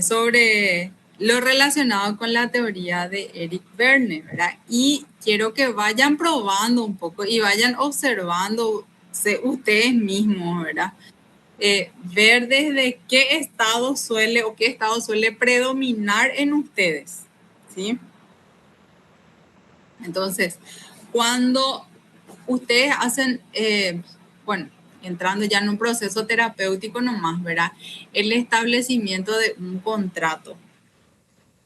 sobre lo relacionado con la teoría de Eric Verne, ¿verdad? Y quiero que vayan probando un poco y vayan observando ustedes mismos, ¿verdad? Ver desde qué estado suele predominar en ustedes, ¿sí? Entonces, cuando ustedes hacen, bueno, entrando ya en un proceso terapéutico nomás, ¿verdad? El establecimiento de un contrato.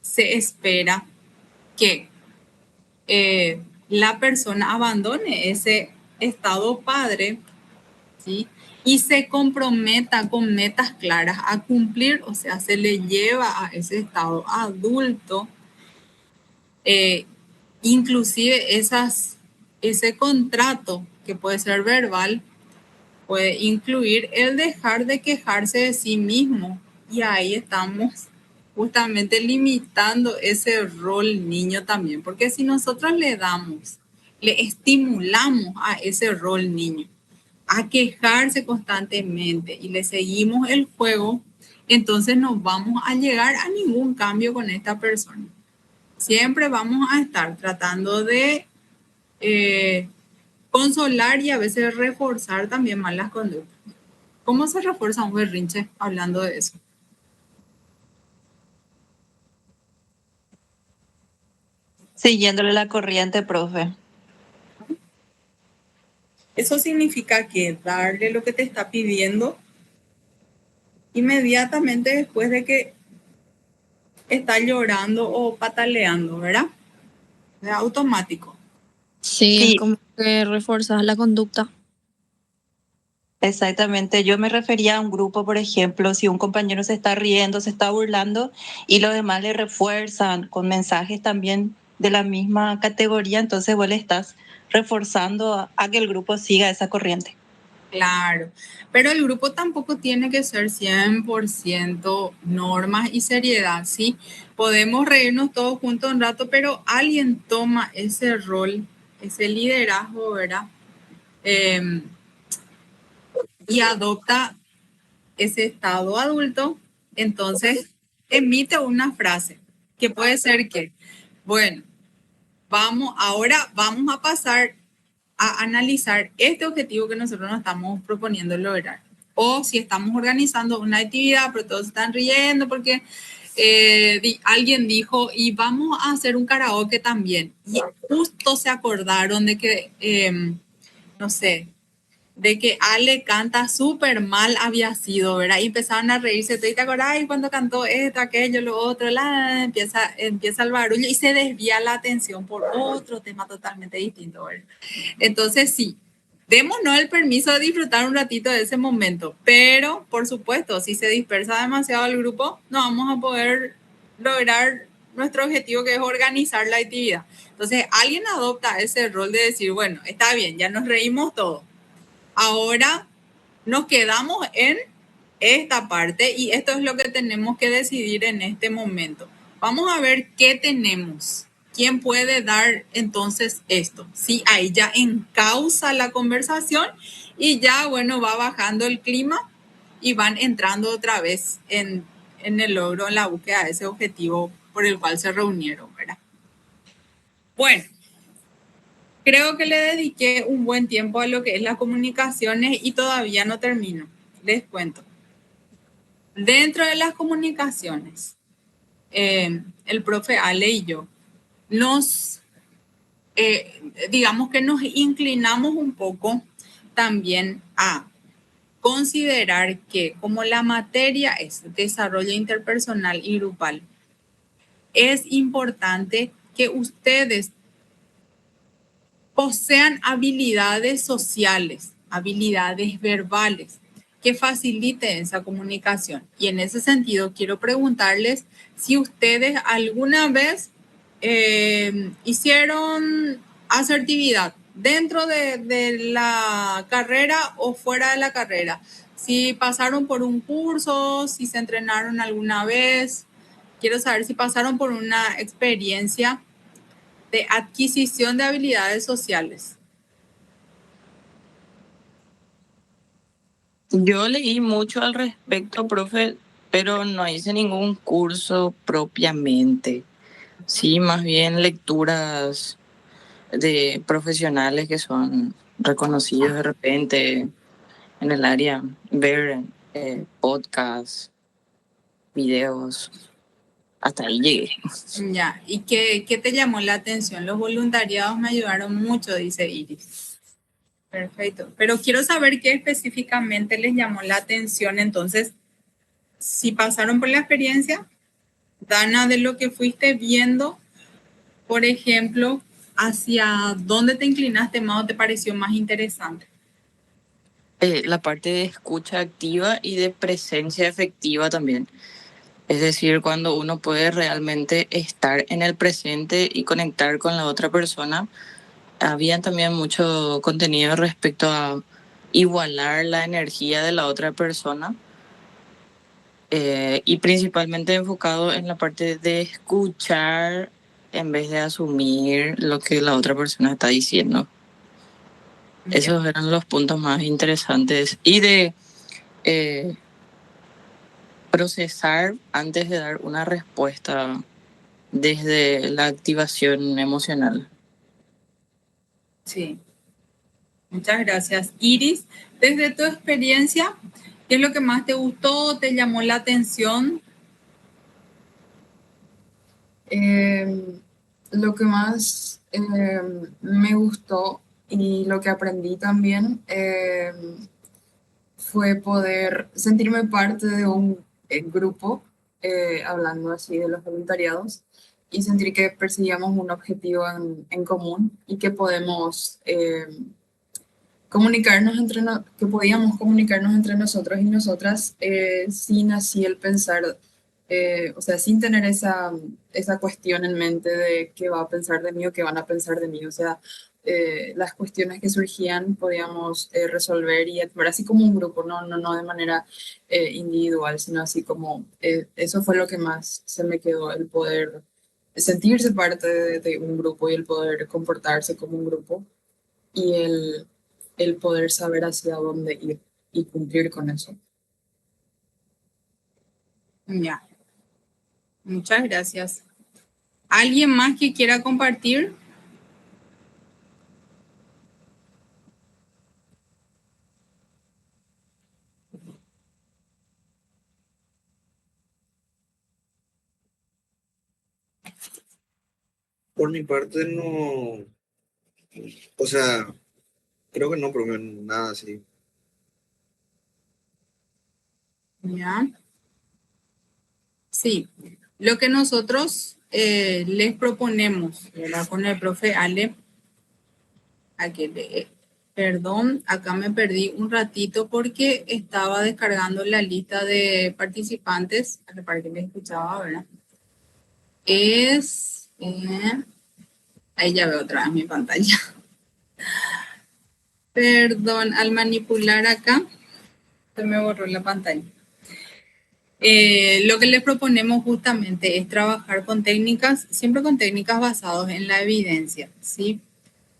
Se espera que la persona abandone ese estado padre, ¿sí? Y se comprometa con metas claras a cumplir, o sea, se le lleva a ese estado adulto, eh, inclusive ese contrato que puede ser verbal, puede incluir el dejar de quejarse de sí mismo. Y ahí estamos justamente limitando ese rol niño también, porque si nosotros le estimulamos a ese rol niño a quejarse constantemente y le seguimos el juego, entonces no vamos a llegar a ningún cambio con esta persona. Siempre vamos a estar tratando de consolar y a veces reforzar también malas conductas. ¿Cómo se refuerza un berrinche hablando de eso? Siguiéndole la corriente, profe. Eso significa que darle lo que te está pidiendo inmediatamente después de que está llorando o pataleando, ¿verdad? Es automático. Sí, es Sí, como que reforzas la conducta. exactamente. Yo me refería a un grupo, por ejemplo, si un compañero se está riendo, se está burlando y los demás le refuerzan con mensajes también de la misma categoría, entonces vos le estás reforzando a que el grupo siga esa corriente. Claro, pero el grupo tampoco tiene que ser 100% normas y seriedad, ¿sí? Podemos reírnos todos juntos un rato, pero alguien toma ese rol, ese liderazgo, ¿verdad? Em, y adopta ese estado adulto, entonces emite una frase que puede ser que, bueno, ahora vamos a pasar a analizar este objetivo que nosotros nos estamos proponiendo lograr. O si estamos organizando una actividad, pero todos están riendo porque alguien dijo, y vamos a hacer un karaoke también. Y justo se acordaron de que, no sé, de que Ale canta súper mal había sido, ¿verdad? Y empezaron a reírse, ¿te acordás? Y cuando cantó esto, aquello, lo otro, empieza el barullo y se desvía la atención por otro tema totalmente distinto, ¿verdad? Entonces sí, démonos el permiso de disfrutar un ratito de ese momento, pero por supuesto, si se dispersa demasiado el grupo, no vamos a poder lograr nuestro objetivo, que es organizar la actividad. Entonces alguien adopta ese rol de decir, bueno, está bien, ya nos reímos todos. Ahora nos quedamos en esta parte y esto es lo que tenemos que decidir en este momento. Vamos a ver qué tenemos. ¿Quién puede dar entonces esto? Sí, ahí ya encausa la conversación y ya, bueno, va bajando el clima y van entrando otra vez en el logro, en la búsqueda de ese objetivo por el cual se reunieron, ¿verdad? Bueno, creo que le dediqué un buen tiempo a lo que es las comunicaciones y todavía no termino. Les cuento. Dentro de las comunicaciones, el profe Ale y yo digamos que nos inclinamos un poco también a considerar que como la materia es desarrollo interpersonal y grupal, es importante que ustedes posean habilidades sociales, habilidades verbales que faciliten esa comunicación. Y en ese sentido, quiero preguntarles si ustedes alguna vez hicieron asertividad dentro de la carrera o fuera de la carrera. Si pasaron por un curso, si se entrenaron alguna vez. Quiero saber si pasaron por una experiencia de adquisición de habilidades sociales. Yo leí mucho al respecto, profe, pero no hice ningún curso propiamente. Sí, más bien lecturas de profesionales que son reconocidos de repente en el área, ver podcasts, videos, hasta ahí llegué. Ya, ¿y qué te llamó la atención? Los voluntariados me ayudaron mucho, dice Iris. Perfecto, pero quiero saber qué específicamente les llamó la atención. Entonces, si pasaron por la experiencia, Dana, de lo que fuiste viendo, por ejemplo, ¿hacia dónde te inclinaste más o te pareció más interesante? La parte de escucha activa y de presencia efectiva también. Es decir, cuando uno puede realmente estar en el presente y conectar con la otra persona. Había también mucho contenido respecto a igualar la energía de la otra persona y principalmente enfocado en la parte de escuchar en vez de asumir lo que la otra persona está diciendo. Esos eran los puntos más interesantes y de procesar antes de dar una respuesta desde la activación emocional. Sí, muchas gracias. Iris, desde tu experiencia, ¿qué es lo que más te gustó, te llamó la atención? Lo que más me gustó y lo que aprendí también fue poder sentirme parte de un grupo, hablando así de los voluntariados, y sentir que perseguíamos un objetivo en común y que podemos comunicarnos que podíamos comunicarnos entre nosotros y nosotras sin así el pensar, o sea, sin tener esa cuestión en mente de qué va a pensar de mí o qué van a pensar de mí. O sea, las cuestiones que surgían podíamos resolver y actuar así como un grupo, no de manera individual, sino así como, eso fue lo que más se me quedó, el poder sentirse parte de un grupo y el poder comportarse como un grupo y el poder saber hacia dónde ir y cumplir con eso. Ya, muchas gracias. ¿Alguien más que quiera compartir? Por mi parte no, o sea, creo que no, pero nada así. Ya. Sí, lo que nosotros les proponemos, ¿verdad? Con el profe Ale, perdón, acá me perdí un ratito porque estaba descargando la lista de participantes, para que me escuchaba, ¿verdad? Ahí ya veo otra vez mi pantalla. Perdón, al manipular acá, se me borró la pantalla. Lo que les proponemos justamente es trabajar con técnicas, siempre con técnicas basadas en la evidencia, ¿sí?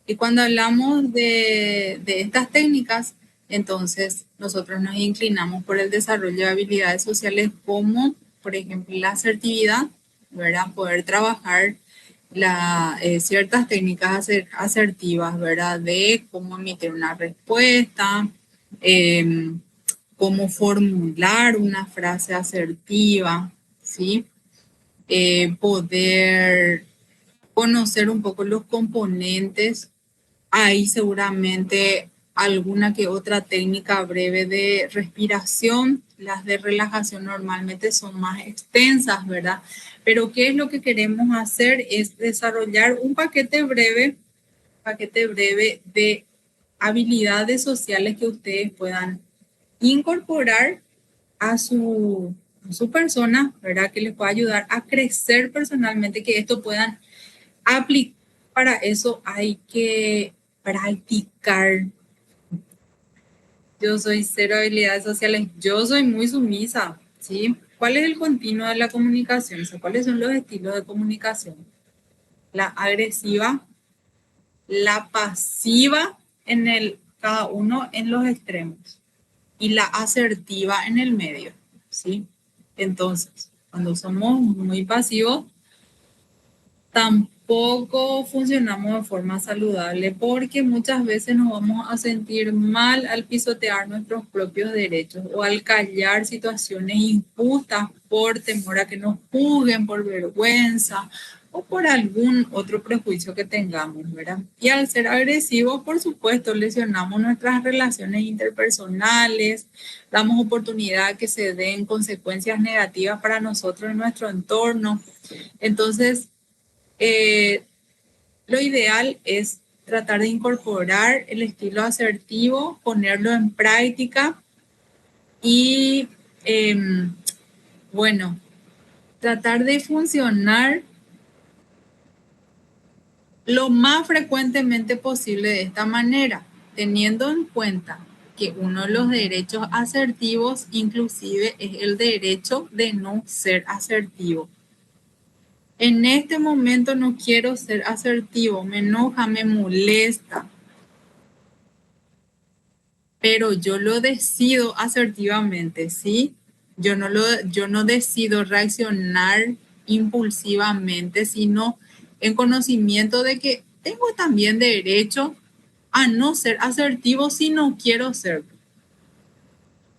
Y cuando hablamos de estas técnicas, entonces nosotros nos inclinamos por el desarrollo de habilidades sociales como, por ejemplo, la asertividad, ¿verdad? Poder trabajar ciertas técnicas asertivas, ¿verdad? De cómo emitir una respuesta, cómo formular una frase asertiva, ¿sí? Poder conocer un poco los componentes. Hay seguramente alguna que otra técnica breve de respiración. Las de relajación normalmente son más extensas, ¿verdad? Pero ¿qué es lo que queremos hacer? Es desarrollar un paquete breve de habilidades sociales que ustedes puedan incorporar a su persona, ¿verdad? Que les pueda ayudar a crecer personalmente, que esto puedan aplicar. Para eso hay que practicar. Yo soy cero habilidades sociales, yo soy muy sumisa, ¿sí? ¿Cuál es el continuo de la comunicación? O sea, ¿cuáles son los estilos de comunicación? La agresiva, la pasiva cada uno en los extremos y la asertiva en el medio, ¿sí? Entonces, cuando somos muy pasivos, tampoco funcionamos de forma saludable porque muchas veces nos vamos a sentir mal al pisotear nuestros propios derechos o al callar situaciones injustas por temor a que nos juzguen, por vergüenza o por algún otro prejuicio que tengamos, ¿verdad? Y al ser agresivos, por supuesto, lesionamos nuestras relaciones interpersonales, damos oportunidad a que se den consecuencias negativas para nosotros en nuestro entorno. Entonces, lo ideal es tratar de incorporar el estilo asertivo, ponerlo en práctica y, bueno, tratar de funcionar lo más frecuentemente posible de esta manera, teniendo en cuenta que uno de los derechos asertivos inclusive es el derecho de no ser asertivo. En este momento no quiero ser asertivo, me enoja, me molesta, pero yo lo decido asertivamente, ¿sí? Yo no decido reaccionar impulsivamente, sino en conocimiento de que tengo también derecho a no ser asertivo si no quiero serlo.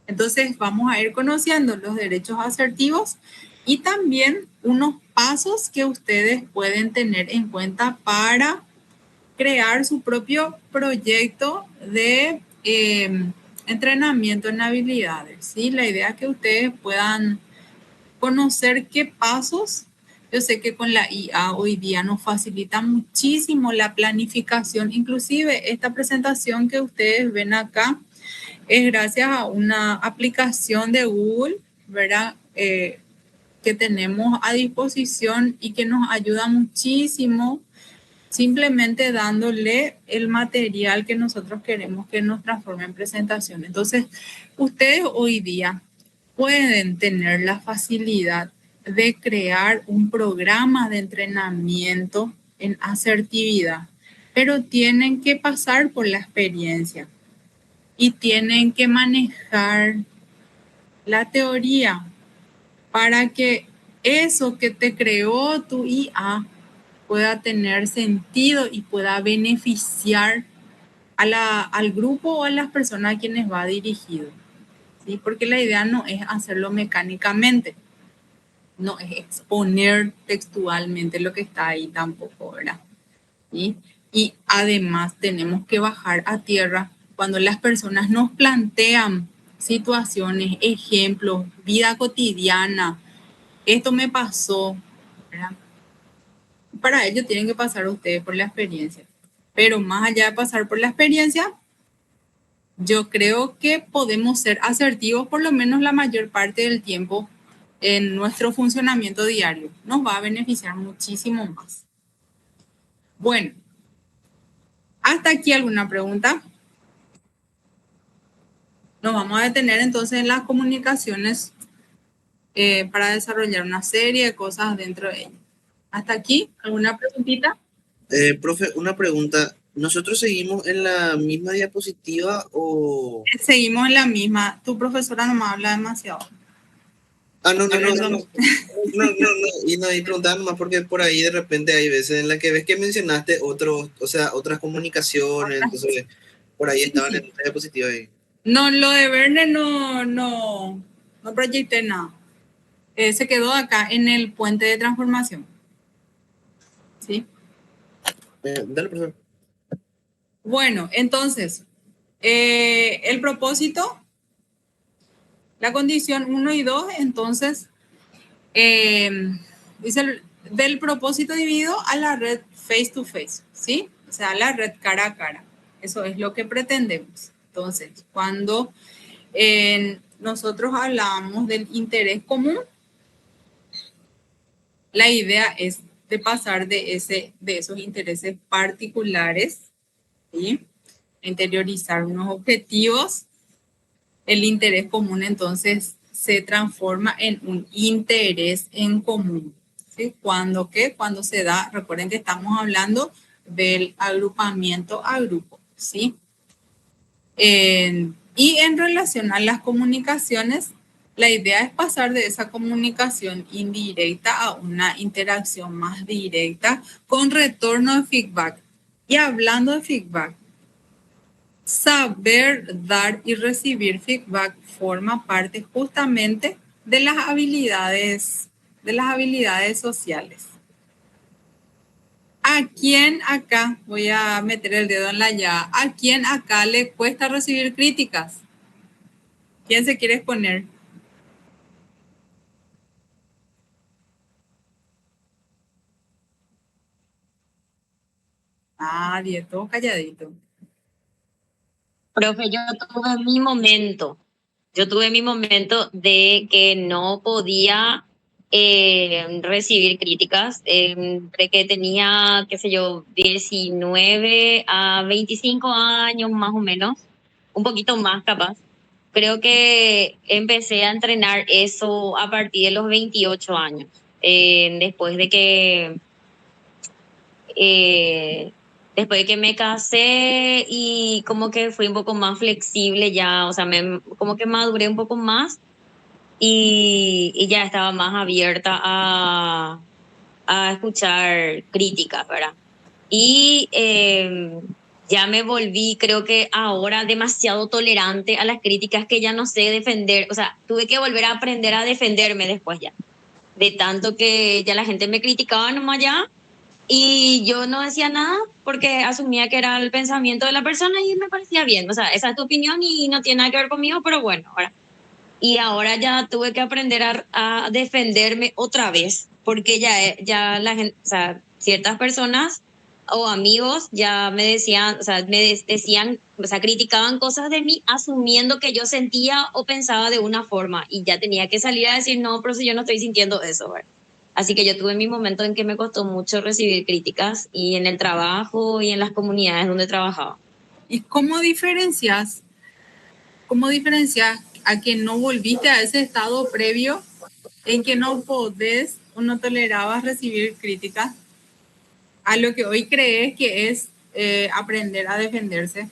Entonces vamos a ir conociendo los derechos asertivos y también unos pasos que ustedes pueden tener en cuenta para crear su propio proyecto de entrenamiento en habilidades, ¿sí? La idea es que ustedes puedan conocer qué pasos. Yo sé que con la IA hoy día nos facilita muchísimo la planificación. Inclusive esta presentación que ustedes ven acá es gracias a una aplicación de Google, ¿verdad? Que tenemos a disposición y que nos ayuda muchísimo simplemente dándole el material que nosotros queremos que nos transforme en presentación. Entonces, ustedes hoy día pueden tener la facilidad de crear un programa de entrenamiento en asertividad, pero tienen que pasar por la experiencia y tienen que manejar la teoría para que eso que te creó tu IA pueda tener sentido y pueda beneficiar al grupo o a las personas a quienes va dirigido, ¿sí? Porque la idea no es hacerlo mecánicamente, no es exponer textualmente lo que está ahí tampoco, ¿verdad? ¿Sí? Y además tenemos que bajar a tierra cuando las personas nos plantean situaciones, ejemplos, vida cotidiana. Esto me pasó, ¿verdad? Para ello tienen que pasar ustedes por la experiencia. Pero más allá de pasar por la experiencia, yo creo que podemos ser asertivos por lo menos la mayor parte del tiempo en nuestro funcionamiento diario. Nos va a beneficiar muchísimo más. Bueno, ¿hasta aquí alguna pregunta? Nos vamos a detener entonces en las comunicaciones para desarrollar una serie de cosas dentro de ellas. ¿Hasta aquí? ¿Alguna preguntita? Profe, una pregunta. ¿Nosotros seguimos en la misma diapositiva o...? Seguimos en la misma. Tu profesora no me habla demasiado. No. Y preguntaba nomás porque por ahí de repente hay veces en las que ves que mencionaste otras comunicaciones, entonces por ahí estaban en la diapositiva ahí. No, lo de Verne no proyecté nada. Se quedó acá en el puente de transformación. ¿Sí? Dale, profesor. Bueno, entonces, el propósito, la condición 1 y 2, entonces, dice del propósito dividido a la red face to face, ¿sí? O sea, la red cara a cara. Eso es lo que pretendemos. Entonces, cuando nosotros hablamos del interés común, la idea es de pasar de esos intereses particulares, ¿sí? Interiorizar unos objetivos. El interés común entonces se transforma en un interés en común, ¿sí? ¿Cuándo qué? Cuando se da, recuerden que estamos hablando del agrupamiento a grupo, ¿sí? Y en relación a las comunicaciones, la idea es pasar de esa comunicación indirecta a una interacción más directa con retorno de feedback. Y hablando de feedback, saber dar y recibir feedback forma parte justamente de las habilidades sociales. ¿A quién acá, voy a meter el dedo en la llaga, a quién acá le cuesta recibir críticas? ¿Quién se quiere exponer? Nadie, todo calladito. Profe, yo tuve mi momento de que no podía recibir críticas, de que tenía, qué sé yo, 19 a 25 años más o menos, un poquito más capaz. Creo que empecé a entrenar eso a partir de los 28 años, después de que... después de que me casé y como que fui un poco más flexible ya, o sea, como que maduré un poco más y ya estaba más abierta a escuchar críticas, ¿verdad? Y ya me volví, creo que ahora, demasiado tolerante a las críticas que ya no sé defender, o sea, tuve que volver a aprender a defenderme después ya, de tanto que ya la gente me criticaba nomás ya. Y yo no decía nada porque asumía que era el pensamiento de la persona y me parecía bien. O sea, esa es tu opinión y no tiene nada que ver conmigo, pero bueno, ahora. Y ahora ya tuve que aprender a defenderme otra vez, porque ya la gente, o sea, ciertas personas o amigos ya me decían, o sea, decían, o sea, criticaban cosas de mí asumiendo que yo sentía o pensaba de una forma y ya tenía que salir a decir, no, pero si yo no estoy sintiendo eso, ¿verdad? Así que yo tuve mi momento en que me costó mucho recibir críticas y en el trabajo y en las comunidades donde trabajaba. ¿Y cómo diferencias a que no volviste a ese estado previo en que no podés o no tolerabas recibir críticas a lo que hoy crees que es aprender a defenderse?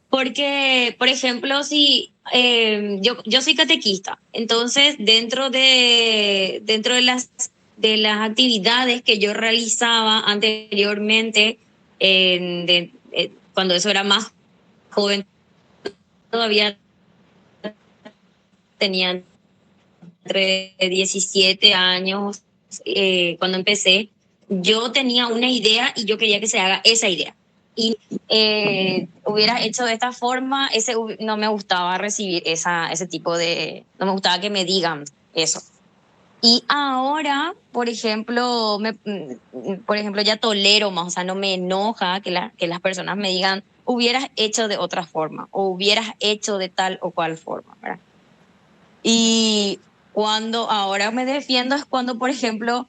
Porque, por ejemplo, si yo soy catequista, entonces dentro de las actividades que yo realizaba anteriormente, cuando eso era más joven, todavía tenía entre 17 años cuando empecé, yo tenía una idea y yo quería que se haga esa idea. Y hubiera hecho de esta forma, no me gustaba recibir ese tipo de, no me gustaba que me digan eso. Y ahora, por ejemplo, por ejemplo, ya tolero más, o sea, no me enoja que las personas me digan, hubieras hecho de otra forma o hubieras hecho de tal o cual forma, ¿verdad? Y cuando ahora me defiendo es cuando, por ejemplo,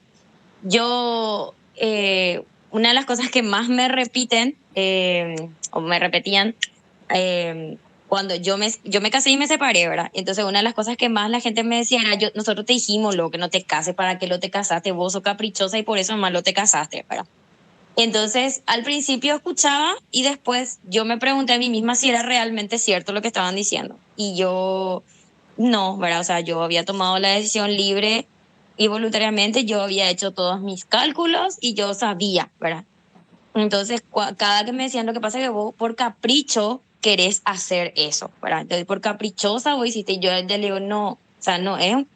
yo, una de las cosas que más me repiten o me repetían cuando yo me casé y me separé, ¿verdad? Entonces una de las cosas que más la gente me decía era, nosotros te dijimos lo que no te cases, ¿para qué lo te casaste? Vos sos caprichosa y por eso más lo te casaste, ¿verdad? Entonces al principio escuchaba y después yo me pregunté a mí misma si era realmente cierto lo que estaban diciendo. Y yo no, ¿verdad? O sea, yo había tomado la decisión libre y voluntariamente, yo había hecho todos mis cálculos y yo sabía, ¿verdad? Entonces, cada que me decían, lo que pasa es que vos por capricho querés hacer eso, ¿verdad? Entonces, por caprichosa vos hiciste, y yo le digo, no, o sea, no es un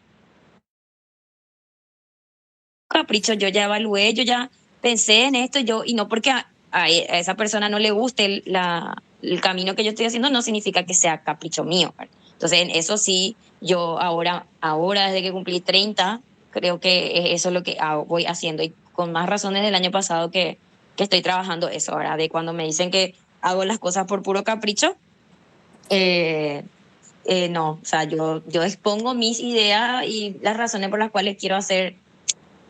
capricho, yo ya evalué, yo ya pensé en esto, y no porque a esa persona no le guste el camino que yo estoy haciendo, no significa que sea capricho mío, ¿verdad? Entonces, en eso sí, yo ahora desde que cumplí 30, creo que eso es lo que voy haciendo, y con más razones del año pasado que estoy trabajando eso, ¿verdad? De cuando me dicen que hago las cosas por puro capricho, eh, no, o sea, yo expongo mis ideas y las razones por las cuales quiero hacer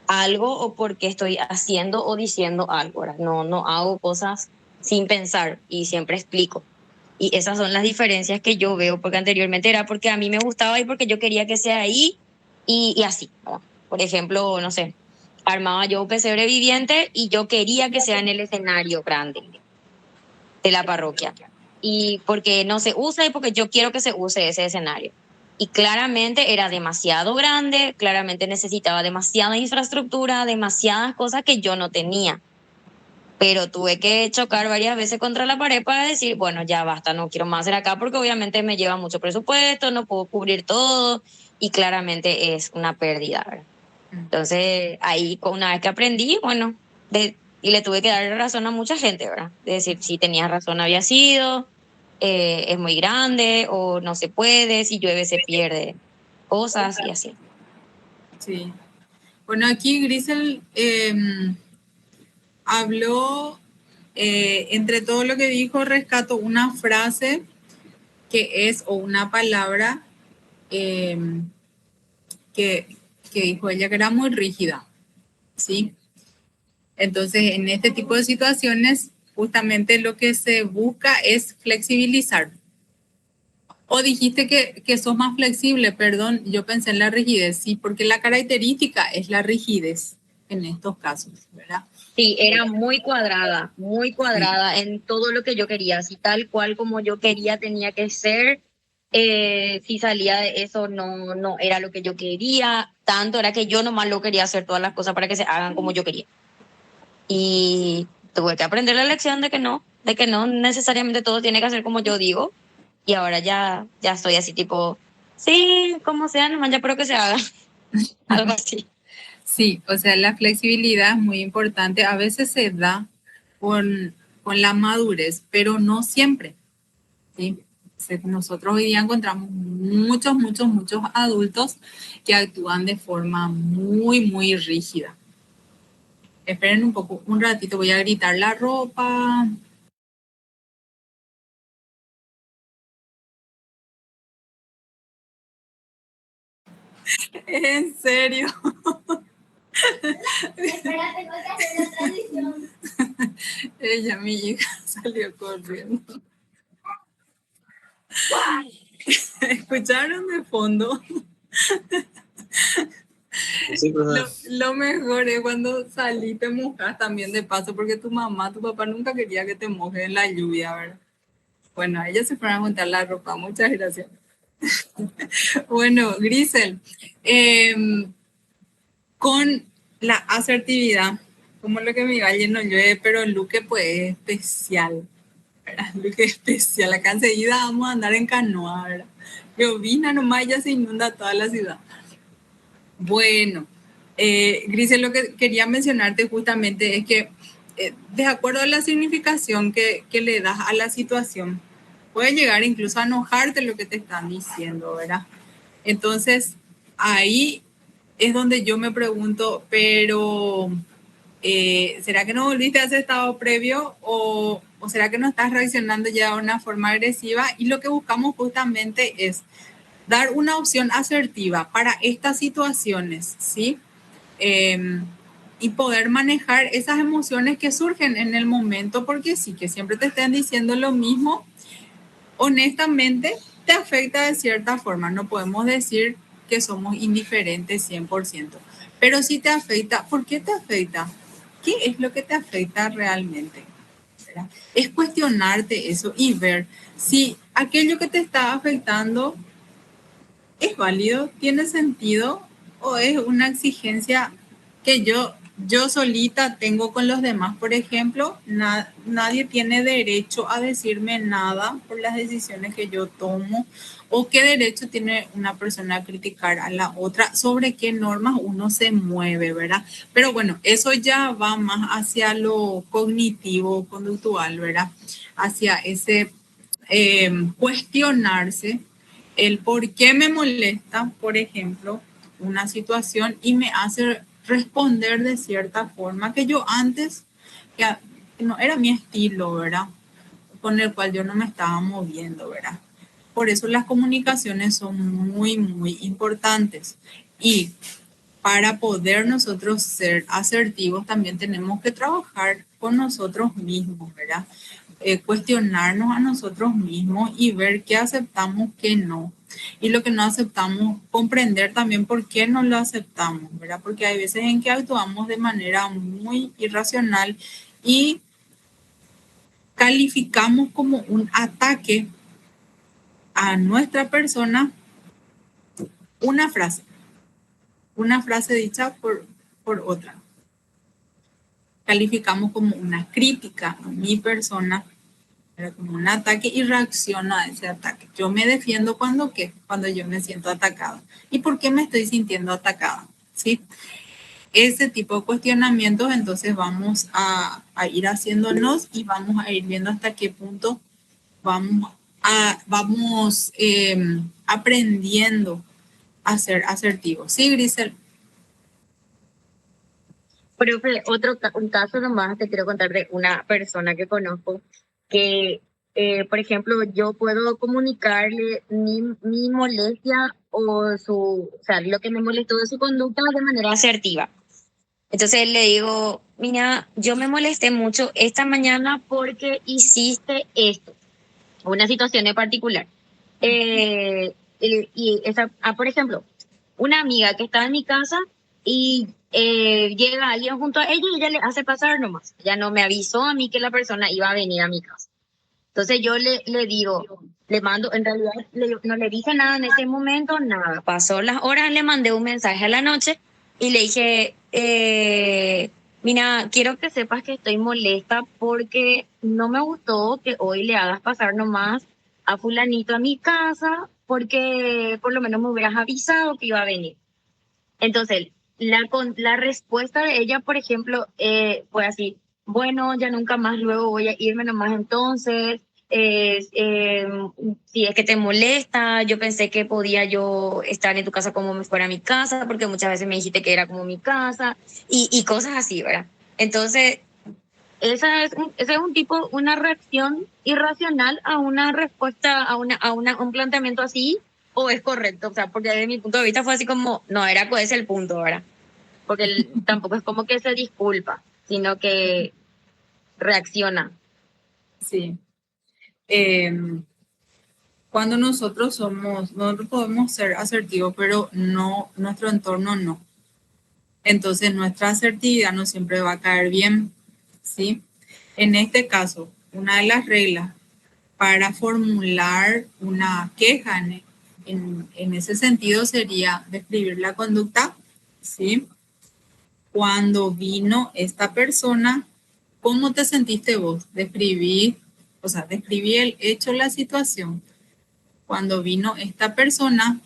algo o porque estoy haciendo o diciendo algo, ¿verdad? No hago cosas sin pensar y siempre explico. Y esas son las diferencias que yo veo, porque anteriormente era porque a mí me gustaba y porque yo quería que sea ahí y así, ¿verdad? Por ejemplo, no sé, armaba yo un pesebre viviente y yo quería que sea en el escenario grande de la parroquia. Y porque no se usa y porque yo quiero que se use ese escenario. Y claramente era demasiado grande, claramente necesitaba demasiada infraestructura, demasiadas cosas que yo no tenía. Pero tuve que chocar varias veces contra la pared para decir, bueno, ya basta, no quiero más hacer acá porque obviamente me lleva mucho presupuesto, no puedo cubrir todo y claramente es una pérdida, ¿verdad? Entonces ahí una vez que aprendí, bueno, y le tuve que dar razón a mucha gente, ¿verdad? De decir, si tenías razón había sido, es muy grande o no se puede, si llueve se pierde, cosas y así. Sí. Bueno, aquí Grisel habló, entre todo lo que dijo, rescato una frase que es, o una palabra eh, que dijo ella que era muy rígida, ¿sí? Entonces, en este tipo de situaciones, justamente lo que se busca es flexibilizar. O dijiste que sos más flexible, perdón, yo pensé en la rigidez, sí, porque la característica es la rigidez en estos casos, ¿verdad? Sí, era muy cuadrada en todo lo que yo quería, así tal cual como yo quería tenía que ser. Si salía de eso no era lo que yo quería, tanto era que yo nomás lo quería hacer todas las cosas para que se hagan como yo quería. Y tuve que aprender la lección de que no necesariamente todo tiene que hacer como yo digo. Y ahora ya estoy así tipo, sí, como sea, nomás ya espero que se haga. Algo así. Sí, o sea, la flexibilidad es muy importante. A veces se da con la madurez, pero no siempre. ¿Sí? Nosotros hoy día encontramos muchos adultos que actúan de forma muy rígida. Esperen un poco, un ratito, voy a gritar la ropa. En serio. Espera, tengo que hacer la transición. Ella, mi hija, salió corriendo. ¿Escucharon de fondo? Sí, profe. Lo mejor es cuando salí te mojas también de paso, porque tu mamá, tu papá nunca quería que te mojes en la lluvia, ¿verdad? Bueno, ellas se fueron a juntar la ropa. Muchas gracias. Bueno, Grisel, con la asertividad, como lo que mi valle no llueve, pero Luque pues es especial, ¿verdad? Luque es especial. Acá enseguida vamos a andar en canoa, ¿verdad? Llovina nomás y ya se inunda toda la ciudad. Bueno, Grisel, lo que quería mencionarte justamente es que de acuerdo a la significación que le das a la situación, puede llegar incluso a enojarte lo que te están diciendo, ¿verdad? Entonces, ahí es donde yo me pregunto, pero ¿será que no volviste a ese estado previo o será que no estás reaccionando ya de una forma agresiva? Y lo que buscamos justamente es dar una opción asertiva para estas situaciones, ¿sí? Y poder manejar esas emociones que surgen en el momento, porque sí, que siempre te estén diciendo lo mismo, honestamente te afecta de cierta forma. No podemos decir que somos indiferentes 100%, pero sí te afecta. ¿Por qué te afecta? ¿Qué es lo que te afecta realmente? ¿Verdad? Es cuestionarte eso y ver si aquello que te está afectando es válido, tiene sentido o es una exigencia que yo solita tengo con los demás. Por ejemplo, nadie tiene derecho a decirme nada por las decisiones que yo tomo o qué derecho tiene una persona a criticar a la otra, sobre qué normas uno se mueve, ¿verdad? Pero bueno, eso ya va más hacia lo cognitivo, conductual, ¿verdad? Hacia ese cuestionarse el por qué me molesta, por ejemplo, una situación y me hace responder de cierta forma que yo antes, que no era mi estilo, ¿verdad? Con el cual yo no me estaba moviendo, ¿verdad? Por eso las comunicaciones son muy importantes. Y para poder nosotros ser asertivos también tenemos que trabajar con nosotros mismos, ¿verdad? Cuestionarnos a nosotros mismos y ver qué aceptamos, qué no. Y lo que no aceptamos, comprender también por qué no lo aceptamos, ¿verdad? Porque hay veces en que actuamos de manera muy irracional y calificamos como un ataque a nuestra persona una frase dicha por otra. Calificamos como una crítica a mi persona, pero como un ataque y reacciono a ese ataque. Yo me defiendo cuando ¿qué? Cuando yo me siento atacado. ¿Y por qué me estoy sintiendo atacada? ¿Sí? Ese tipo de cuestionamientos entonces vamos a ir haciéndonos y vamos a ir viendo hasta qué punto vamos aprendiendo a ser asertivos. Sí, Grisel. Profe, un caso nomás te quiero contar de una persona que conozco que, por ejemplo, yo puedo comunicarle mi molestia o sea, lo que me molestó de su conducta de manera asertiva. Entonces le digo, mira, yo me molesté mucho esta mañana porque hiciste esto, una situación en particular. Por ejemplo, una amiga que está en mi casa y llega alguien junto a ella y ella le hace pasar nomás. Ya no me avisó a mí que la persona iba a venir a mi casa. Entonces yo le digo, le mando, en realidad no le dije nada en ese momento, nada. Pasó las horas, le mandé un mensaje a la noche y le dije, mira, quiero que sepas que estoy molesta porque no me gustó que hoy le hagas pasar nomás a fulanito a mi casa porque por lo menos me hubieras avisado que iba a venir. Entonces, la respuesta de ella, por ejemplo, fue así, bueno, ya nunca más, luego voy a irme nomás entonces, si es que te molesta, yo pensé que podía yo estar en tu casa como me fuera mi casa, porque muchas veces me dijiste que era como mi casa, y cosas así, ¿verdad? Entonces, ese es un tipo, una reacción irracional a una respuesta, un planteamiento así, o es correcto, o sea, porque desde mi punto de vista fue así como, no, era pues ese el punto, ¿verdad? Porque él tampoco es como que se disculpa, sino que reacciona. Sí. Cuando nosotros podemos ser asertivos, pero no, nuestro entorno no. Entonces nuestra asertividad no siempre va a caer bien, ¿sí? En este caso, una de las reglas para formular una queja en ese sentido sería describir la conducta, ¿sí? Cuando vino esta persona, ¿cómo te sentiste vos? Describí el hecho, la situación. Cuando vino esta persona,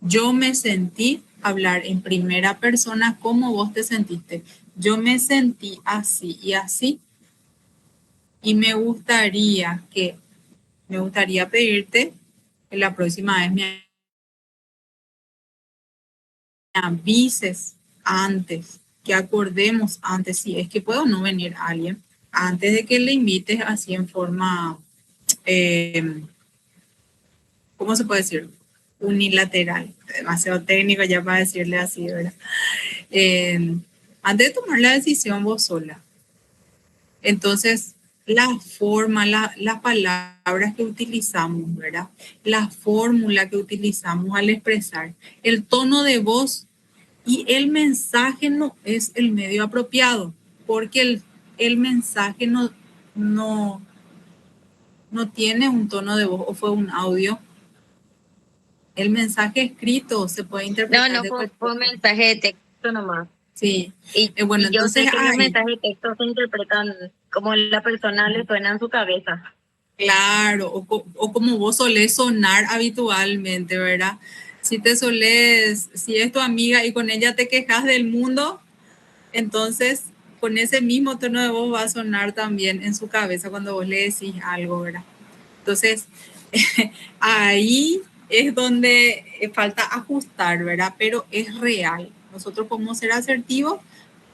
yo me sentí hablar en primera persona, ¿cómo vos te sentiste? Yo me sentí así y así. Y me gustaría pedirte que la próxima vez me avises antes, que acordemos antes, si es que puedo no venir alguien, antes de que le invites así en forma, ¿cómo se puede decir? Unilateral, demasiado técnico ya para decirle así, ¿verdad? Antes de tomar la decisión vos sola. Entonces, la forma, las palabras que utilizamos, ¿verdad? La fórmula que utilizamos al expresar, el tono de voz y el mensaje no es el medio apropiado, porque el mensaje no, no tiene un tono de voz o fue un audio. El mensaje escrito se puede interpretar No, de fue cualquier un forma. mensaje de texto nomás. Sí, bueno, Y yo entonces sé que los ahí, mensajes de texto se interpretan como la persona le suena en su cabeza. claro, o como vos solés sonar habitualmente, ¿verdad? Si es tu amiga y con ella te quejas del mundo, entonces con ese mismo tono de voz va a sonar también en su cabeza cuando vos le decís algo, ¿verdad? Entonces, ahí es donde falta ajustar, ¿verdad? Pero es real. Nosotros podemos ser asertivos,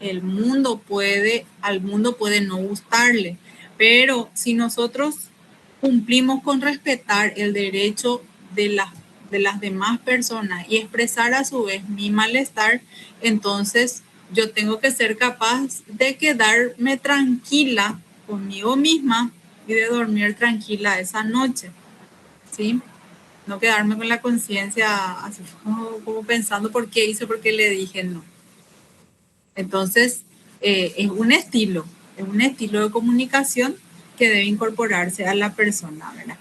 al mundo puede no gustarle, pero si nosotros cumplimos con respetar el derecho de las demás personas y expresar a su vez mi malestar, entonces yo tengo que ser capaz de quedarme tranquila conmigo misma y de dormir tranquila esa noche, ¿sí? No quedarme con la conciencia así como pensando por qué le dije no. Entonces, es un estilo de comunicación que debe incorporarse a la persona, ¿verdad?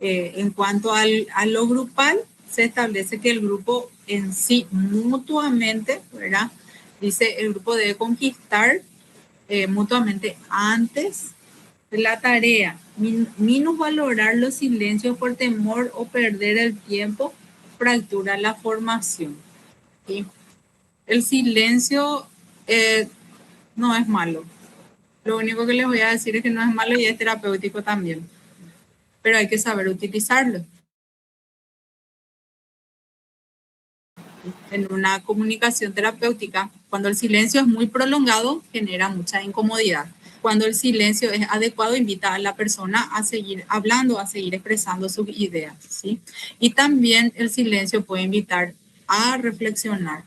En cuanto a lo grupal, se establece que el grupo en sí mutuamente, ¿verdad? Dice, el grupo debe conquistar mutuamente antes de la tarea, minusvalorar los silencios por temor o perder el tiempo, fractura la formación, ¿sí? El silencio no es malo. Lo único que les voy a decir es que no es malo y es terapéutico también, pero hay que saber utilizarlo. En una comunicación terapéutica, cuando el silencio es muy prolongado, genera mucha incomodidad. Cuando el silencio es adecuado, invita a la persona a seguir hablando, a seguir expresando sus ideas, ¿sí? Y también el silencio puede invitar a reflexionar.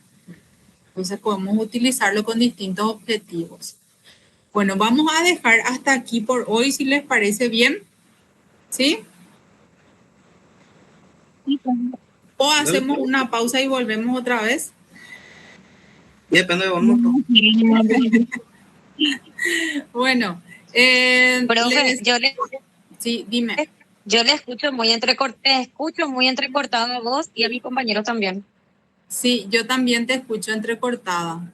Entonces podemos utilizarlo con distintos objetivos. Bueno, vamos a dejar hasta aquí por hoy, si les parece bien, ¿sí? O hacemos una pausa y volvemos otra vez. Depende de vos, ¿no? Bueno, Profe, sí, dime. yo le escucho muy entrecortada a vos y a mis compañeros también. Sí, yo también te escucho entrecortada.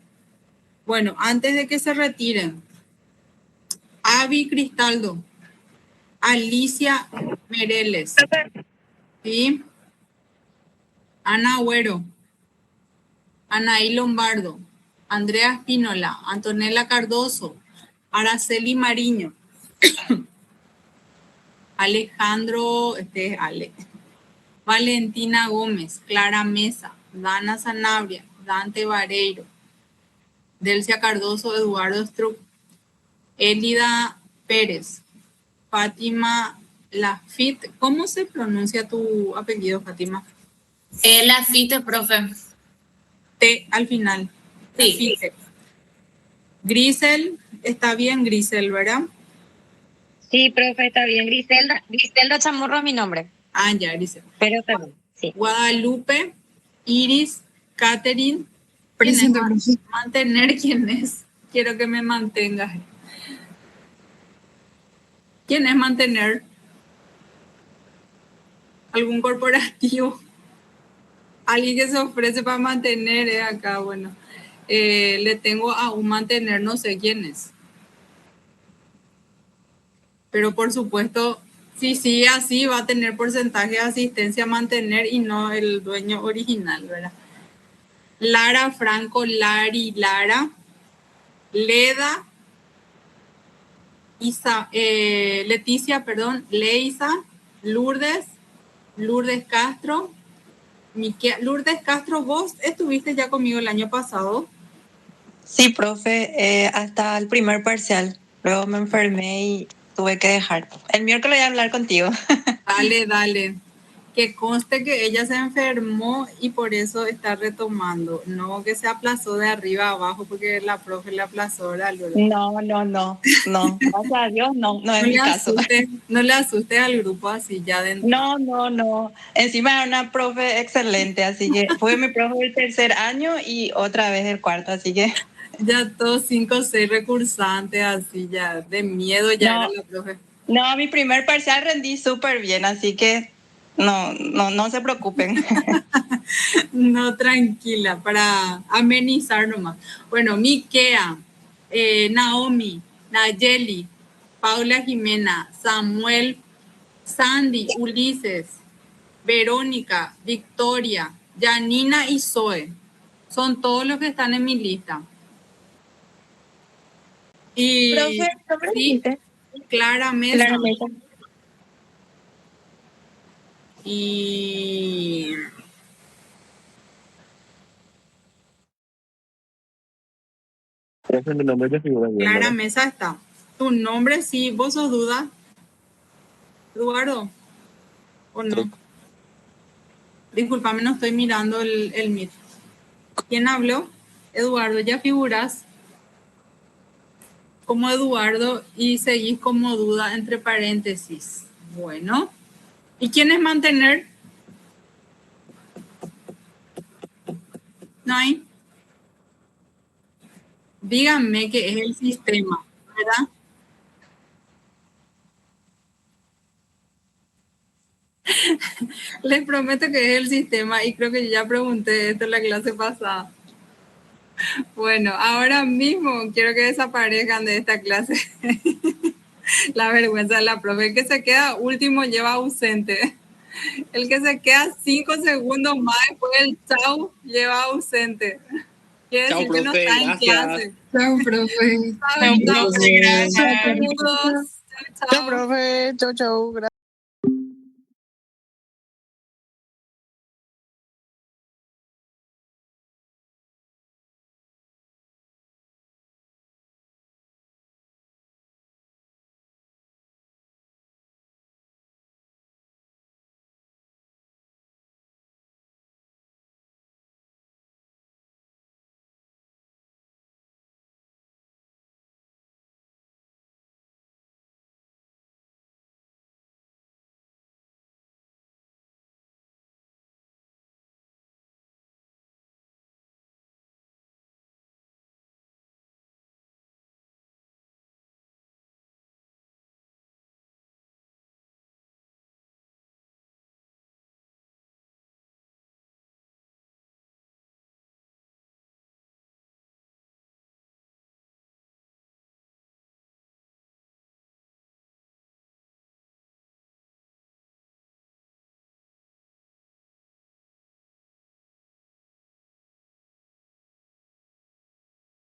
Bueno, antes de que se retiren, Avi Cristaldo, Alicia Mereles, ¿sí? Ana Agüero, Anaí Lombardo, Andrea Espínola, Antonella Cardoso, Araceli Mariño, Alejandro, este es Ale, Valentina Gómez, Clara Mesa, Dana Sanabria, Dante Vareiro, Delcia Cardoso, Eduardo Struck, Elida Pérez, Fátima Lafit. ¿Cómo se pronuncia tu apellido, Fátima? Lafite, profe. T al final. Sí. Lafite. Grisel, está bien Grisel, ¿verdad? Sí, profe, está bien. Griselda Chamorro es mi nombre. Ah, ya, Grisel. Pero está bien, sí. Guadalupe, Iris, Catherine. Presente, profe. Mantener, ¿quién es? Quiero que me mantengas. ¿Quién es mantener? ¿Algún corporativo? Alguien que se ofrece para mantener, acá, bueno. Le tengo a un mantener, no sé quién es. Pero por supuesto, si sigue así, va a tener porcentaje de asistencia a mantener y no el dueño original, ¿verdad? Lara Franco, Lari, Lara, Leda, Leticia, perdón, Leisa, Lourdes Castro, Lourdes Castro, vos estuviste ya conmigo el año pasado. Sí, profe, hasta el primer parcial. Luego me enfermé y tuve que dejar. El miércoles voy a hablar contigo. Dale. Que conste que ella se enfermó y por eso está retomando. No que se aplazó de arriba a abajo porque la profe le aplazó, ¿verdad, Lola? No. Gracias a Dios, no es mi caso. No le asustes al grupo así ya de entrada. No. Encima era una profe excelente, así que fue mi profe del tercer año y otra vez el cuarto, así que... Ya todos 5 o 6 recursantes así ya, de miedo ya era la profe. No, mi primer parcial rendí súper bien, así que no se preocupen. No, tranquila, para amenizar nomás. Bueno, Miquea, Naomi, Nayeli, Paula Jimena, Samuel, Sandy, Ulises, Verónica, Victoria, Janina y Zoe. Son todos los que están en mi lista. Y Profe, ¿cómo sí, dijiste? Clara Mesa. Clara Mesa. Y Clara Mesa está. Tu nombre sí, vos sos duda. Eduardo, ¿o no? Disculpame, no estoy mirando el Meet. ¿Quién habló? Eduardo, ya figuras como Eduardo y seguís como duda entre paréntesis. Bueno. ¿Y quién es mantener? No hay. Díganme que es el sistema, ¿verdad? Les prometo que es el sistema y creo que ya pregunté esto en la clase pasada. Bueno, ahora mismo quiero que desaparezcan de esta clase. La vergüenza de la profe. El que se queda último lleva ausente. El que se queda 5 segundos más después del chau lleva ausente. Quiere Chao, decir que no profe, está en gracias. clase. Chao, profe. Chao, profe. Gracias. Saludos. Chao, profe. Chau.